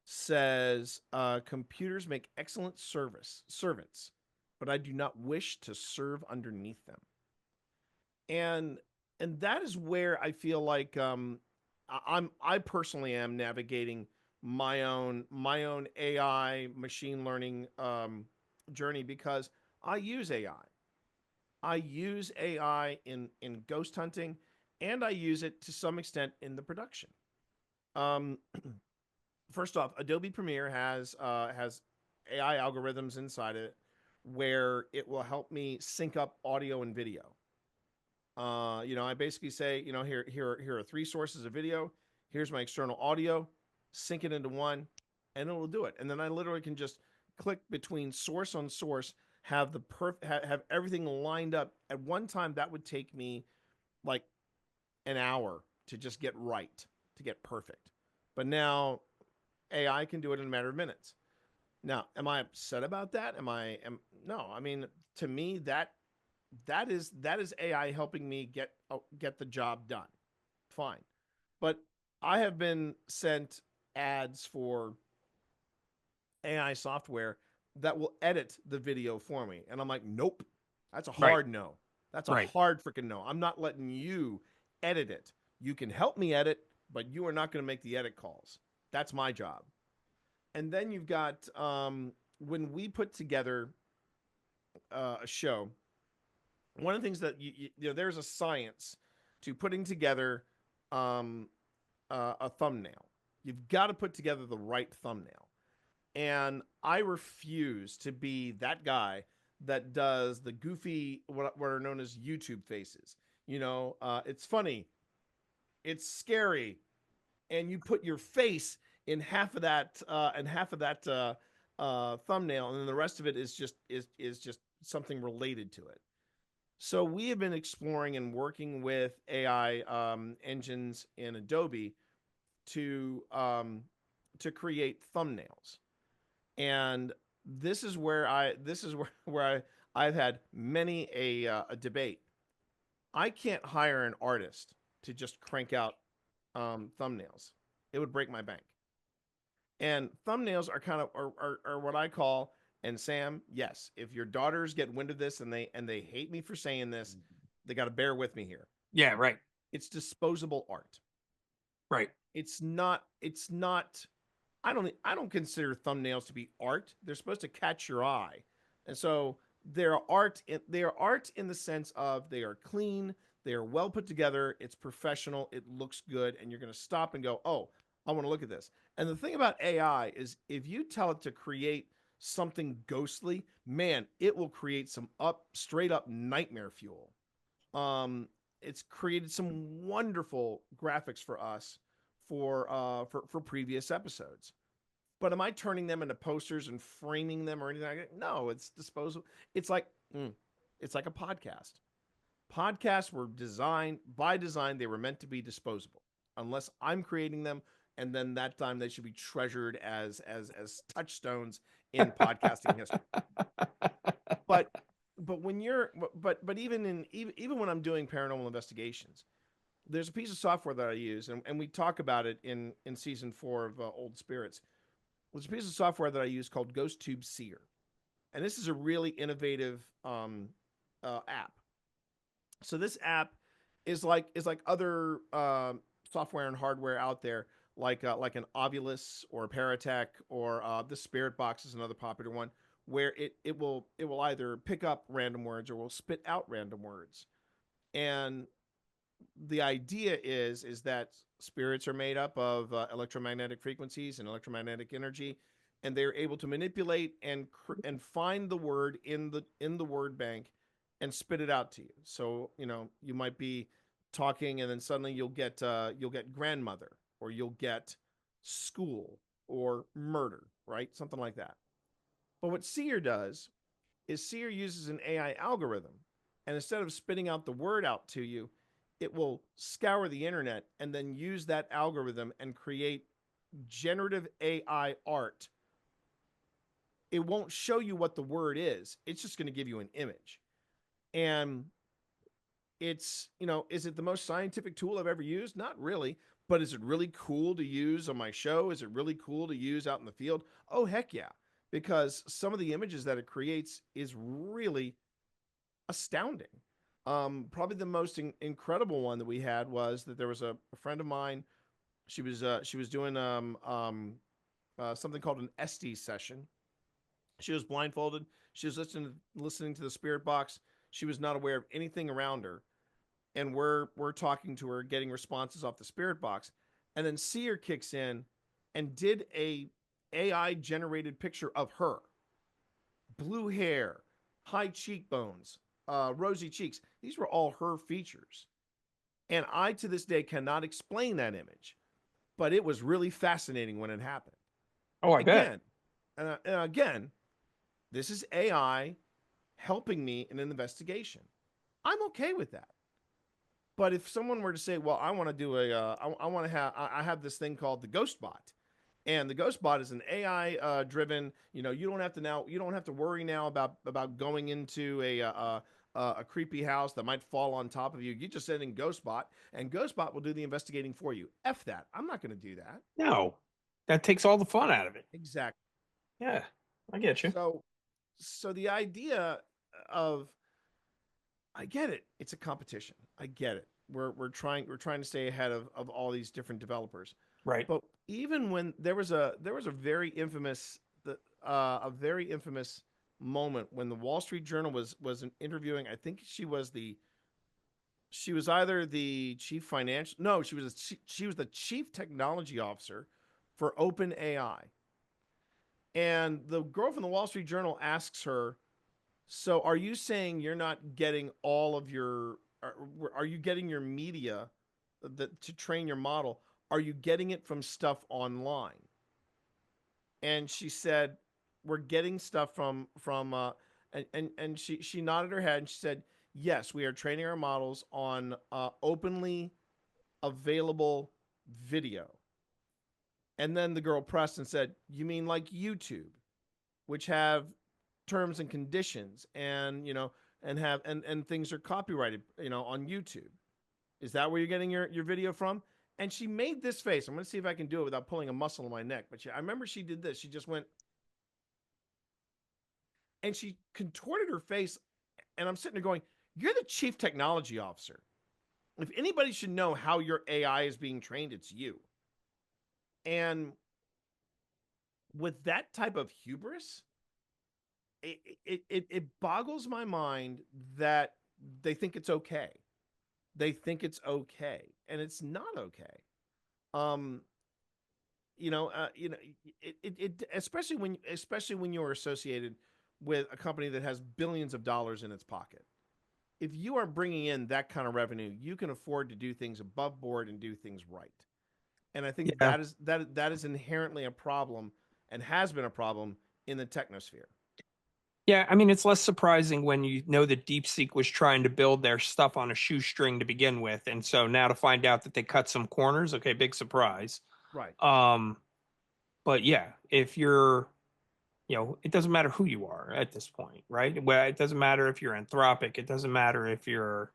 says, computers make excellent servants, but I do not wish to serve underneath them. And that is where I feel like I personally am navigating my own AI machine learning journey, because I use AI. I use AI in ghost hunting, and I use it to some extent in the production. First off, Adobe Premiere has AI algorithms inside it where it will help me sync up audio and video. I basically say, here are 3 sources of video. Here's my external audio. Sync it into one, and it will do it. And then I literally can just click between source on source, have have everything lined up. At one time, that would take me like an hour to just get perfect. But now AI can do it in a matter of minutes. Now, am I upset about that? No. I mean, to me, that is AI helping me get the job done. Fine. But I have been sent ads for AI software that will edit the video for me. And I'm like, nope, that's a hard no. That's a hard freaking no. I'm not letting you edit it. You can help me edit, but you are not going to make the edit calls. That's my job. And then you've got, when we put together a show, one of the things that, there's a science to putting together a thumbnail. You've got to put together the right thumbnail. And I refuse to be that guy that does the goofy, what are known as YouTube faces. It's funny, it's scary, and you put your face in half of that thumbnail, and then the rest of it is just something related to it. So we have been exploring and working with AI engines in Adobe to create thumbnails. And this is where I've had many a debate. I can't hire an artist to just crank out thumbnails. It would break my bank. And thumbnails are kind of are what I call, and Sam, yes, if your daughters get wind of this and they hate me for saying this, they got to bear with me here. Yeah, right. It's disposable art. Right. It's not I don't consider thumbnails to be art. They're supposed to catch your eye. And so they are art in the sense of they are clean, they are well put together, it's professional, it looks good, and you're going to stop and go, "Oh, I want to look at this." And the thing about AI is if you tell it to create something ghostly, man, it will create some straight up nightmare fuel. It's created some wonderful graphics for us for previous episodes. But am I turning them into posters and framing them or anything like that? No, it's disposable. It's like a podcast. Podcasts were designed by design. They were meant to be disposable. Unless I'm creating them, and then that time they should be treasured as touchstones in podcasting history. But when you're but even when I'm doing paranormal investigations, there's a piece of software that I use, and we talk about it in season 4 of Old Spirits. There's a piece of software that I use called GhostTube Seer, and this is a really innovative app. So this app is like other software and hardware out there, like an Ovilus or a Paratech or the Spirit Box is another popular one, where it will either pick up random words or will spit out random words. And the idea is that spirits are made up of electromagnetic frequencies and electromagnetic energy, and they're able to manipulate and find the word in the word bank and spit it out to you. So, you might be talking and then suddenly you'll get grandmother, or you'll get school or murder, right? Something like that. But what Seer does is Seer uses an AI algorithm, and instead of spitting out the word out to you, it will scour the internet and then use that algorithm and create generative AI art. It won't show you what the word is. It's just going to give you an image. And it's, is it the most scientific tool I've ever used? Not really. But is it really cool to use on my show? Is it really cool to use out in the field? Oh, heck yeah. Because some of the images that it creates is really astounding. Probably the most incredible one that we had was that there was a friend of mine. She was doing something called an SD session. She was blindfolded. She was listening to the Spirit Box. She was not aware of anything around her, and we're talking to her, getting responses off the Spirit Box, and then Seer kicks in and did a AI generated picture of her, blue hair, high cheekbones, rosy cheeks. These were all her features. And I, to this day, cannot explain that image, but it was really fascinating when it happened. Oh, I bet. And again, this is AI helping me in an investigation. I'm okay with that. But if someone were to say, well, I want to do I have this thing called the GhostBot. And the GhostBot is an AI driven, you don't have to worry now about going into a creepy house that might fall on top of you. You just send in GhostBot, and GhostBot will do the investigating for you. F that. I'm not going to do that. No, that takes all the fun out of it. Exactly. Yeah, I get you. So the idea of, I get it. It's a competition. I get it. We're trying to stay ahead of all these different developers. Right. But even when there was a very infamous moment when the Wall Street Journal was interviewing, I think she was either the chief financial, no, she was the chief technology officer for OpenAI. And the girl from the Wall Street Journal asks her, so are you saying you're not getting all of your, are you getting your media to train your model? Are you getting it from stuff online? And she said, we're getting stuff from and she nodded her head and she said, yes, we are training our models on openly available video. And then the girl pressed and said, you mean like YouTube, which have terms and conditions and, and things are copyrighted, on YouTube. Is that where you're getting your video from? And she made this face. I'm going to see if I can do it without pulling a muscle in my neck. But I remember she did this. She just went, and she contorted her face. And I'm sitting there going, you're the chief technology officer. If anybody should know how your AI is being trained, it's you. And with that type of hubris, it boggles my mind that they think it's okay. They think it's okay, and it's not okay. Especially when you're associated with a company that has billions of dollars in its pocket. If you are bringing in that kind of revenue, you can afford to do things above board and do things right. And I think that is inherently a problem, and has been a problem in the technosphere. Yeah, I mean, it's less surprising when you know that DeepSeek was trying to build their stuff on a shoestring to begin with. And so now to find out that they cut some corners, okay, big surprise. Right. But yeah, if you're, it doesn't matter who you are at this point, right? Well, it doesn't matter if you're Anthropic. It doesn't matter if you're,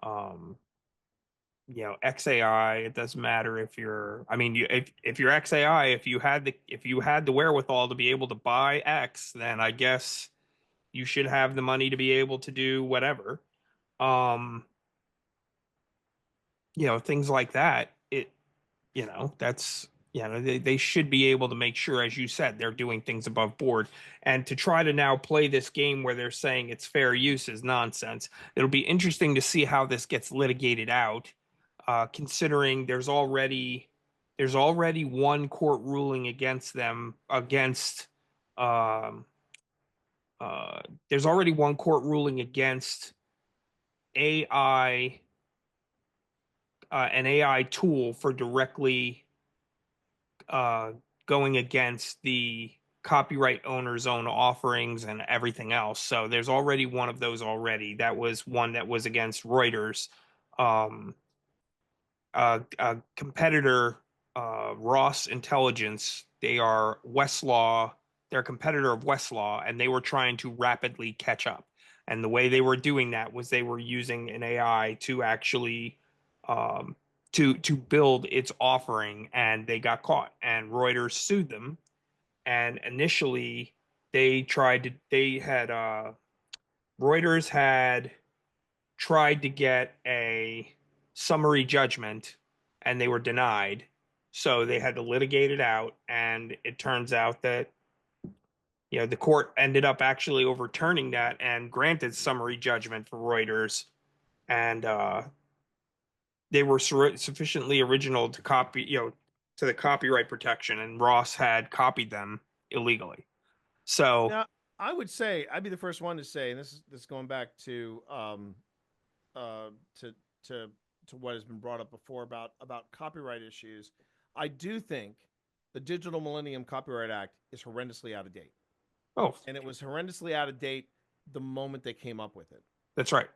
um, XAI. It doesn't matter if you're. I mean, if you're XAI, if you had the wherewithal to be able to buy X, then I guess you should have the money to be able to do whatever. Um, things like that. That's, they should be able to make sure, as you said, they're doing things above board. And to try to now play this game where they're saying it's fair use is nonsense. It'll be interesting to see how this gets litigated out, considering there's already one court ruling against them against um, there's already one court ruling against AI, an AI tool for directly uh, going against the copyright owner's own offerings and everything else. So there's already one of those already. That was one that was against Reuters. Um, a competitor, Ross Intelligence, they are Westlaw, they're a competitor of Westlaw, and they were trying to rapidly catch up. And the way they were doing that was they were using an AI to actually um, to build its offering, and they got caught. And Reuters sued them. And initially, they had Reuters had tried to get a summary judgment, and they were denied. So they had to litigate it out, and it turns out that the court ended up actually overturning that and granted summary judgment for Reuters, and they were sufficiently original to copy, to the copyright protection, and Ross had copied them illegally. So Now, I would say I'd be the first one to say, and this is going back to uh to to what has been brought up before about copyright issues. I do think the Digital Millennium Copyright Act is horrendously out of date, oh, and it was horrendously out of date the moment they came up with it. that's right.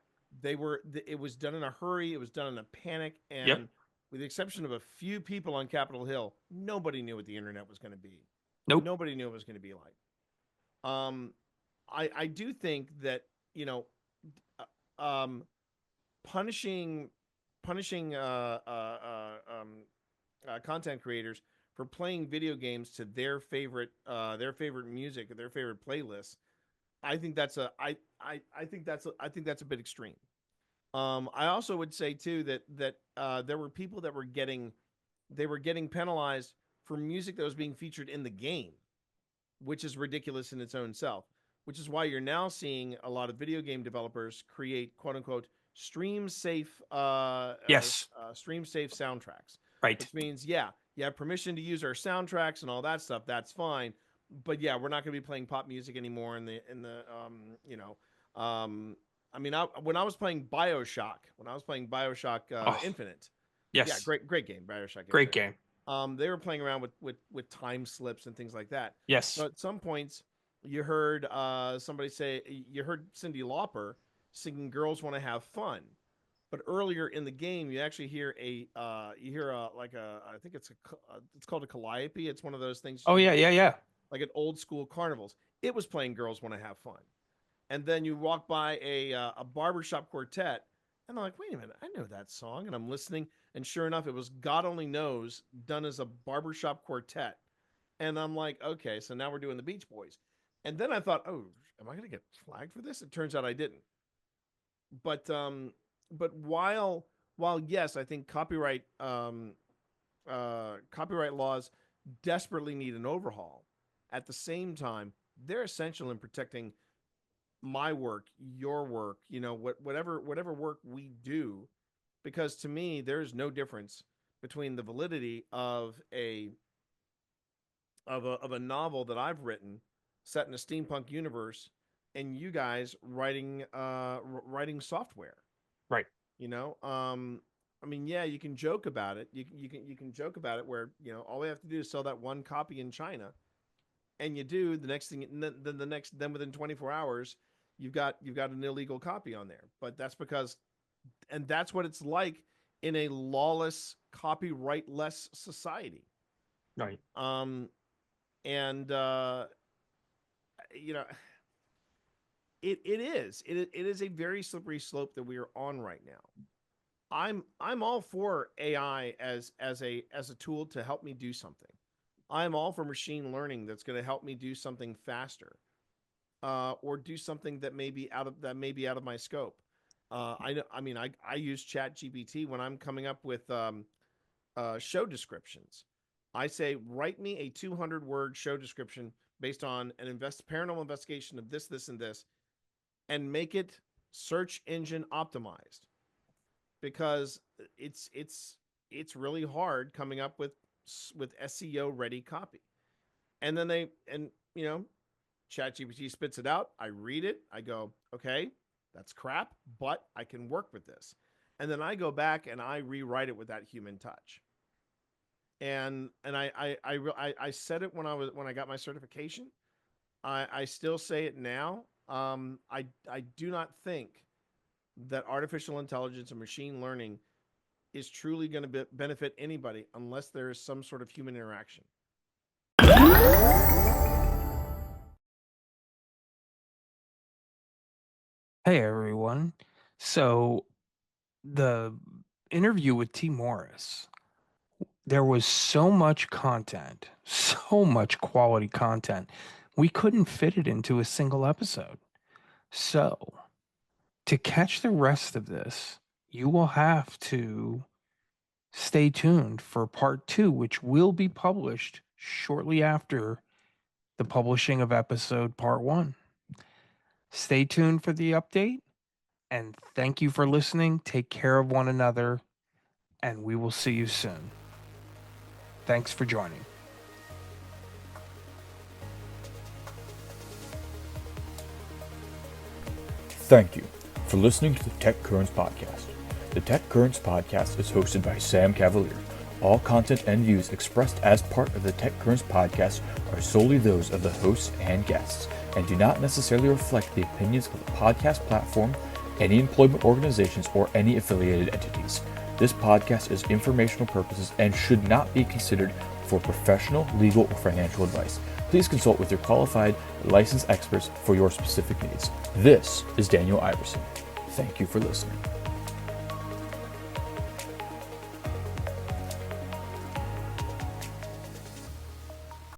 It was done in a hurry, it was done in a panic, Yep. and with the exception of a few people on Capitol Hill, nobody knew what the internet was going to be. Nope. Nobody knew what it was going to be like. um I do think that, you know, um punishing punishing content creators for playing video games to their favorite music or their favorite playlists. I think that's a I think that's a bit extreme. I also would say too that there were people that were getting penalized for music that was being featured in the game, which is ridiculous in its own self. Which is why you're now seeing a lot of video game developers create quote unquote Yes. stream safe soundtracks, Right. which means, yeah, you have permission to use our soundtracks and all that stuff. That's fine, but yeah, we're not going to be playing pop music anymore in the I mean, when I was playing Bioshock Oh, Infinite, yes. yeah, great game, Bioshock Great Infinite. game. They were playing around with time slips and things like that. Yes. So at some points, you heard you heard Cyndi Lauper singing "Girls Want to Have Fun," but earlier in the game, you actually hear I think it's called a calliope. It's one of those things. Oh yeah, yeah, yeah. Like at old school carnivals, it was playing "Girls Want to Have Fun," and then you walk by a barbershop quartet, and I'm like, wait a minute, I know that song, and I'm listening, and sure enough, it was "God Only Knows" done as a barbershop quartet, and I'm like, okay, so now we're doing the Beach Boys. And then I thought, oh, am I going to get flagged for this? It turns out I didn't. But while yes, I think copyright laws desperately need an overhaul. At the same time, they're essential in protecting my work, your work, whatever work we do, because to me, there's no difference between the validity of a novel that I've written set in a steampunk universe and you guys writing software. Right. I mean, yeah, you can joke about it. You can joke about it where, all we have to do is sell that one copy in China, and you do the next thing, and then within 24 hours, you've got an illegal copy on there. But that's because, and that's what it's like in a lawless, copyright-less society. Right. And you know, it is a very slippery slope that we are on right now. I'm all for AI as a tool to help me do something. I'm all for machine learning that's going to help me do something faster, or do something that may be out of my scope. I know. I mean, I use Chat GPT when I'm coming up with show descriptions. I say, write me a 200-word show description based on an paranormal investigation of this, this, and this, and make it search engine optimized, because it's really hard coming up with SEO ready copy. And then ChatGPT spits it out. I read it. I go, okay, that's crap, but I can work with this. And then I go back and I rewrite it with that human touch. And I said it when I got my certification. I still say it now. I do not think that artificial intelligence and machine learning is truly going to benefit anybody unless there is some sort of human interaction. Hey, everyone. So the interview with T. Morris, there was so much content, so much quality content. We couldn't fit it into a single episode. So to catch the rest of this, you will have to stay tuned for part 2, which will be published shortly after the publishing of episode part 1. Stay tuned for the update, and thank you for listening. Take care of one another, and we will see you soon. Thanks for joining. Thank you for listening to the Tech Currents Podcast. The Tech Currents Podcast is hosted by Sam Cavalier. All content and views expressed as part of the Tech Currents Podcast are solely those of the hosts and guests, and do not necessarily reflect the opinions of the podcast platform, any employment organizations, or any affiliated entities. This podcast is informational purposes and should not be considered for professional, legal, or financial advice. Please consult with your qualified, licensed experts for your specific needs. This is Daniel Iverson. Thank you for listening.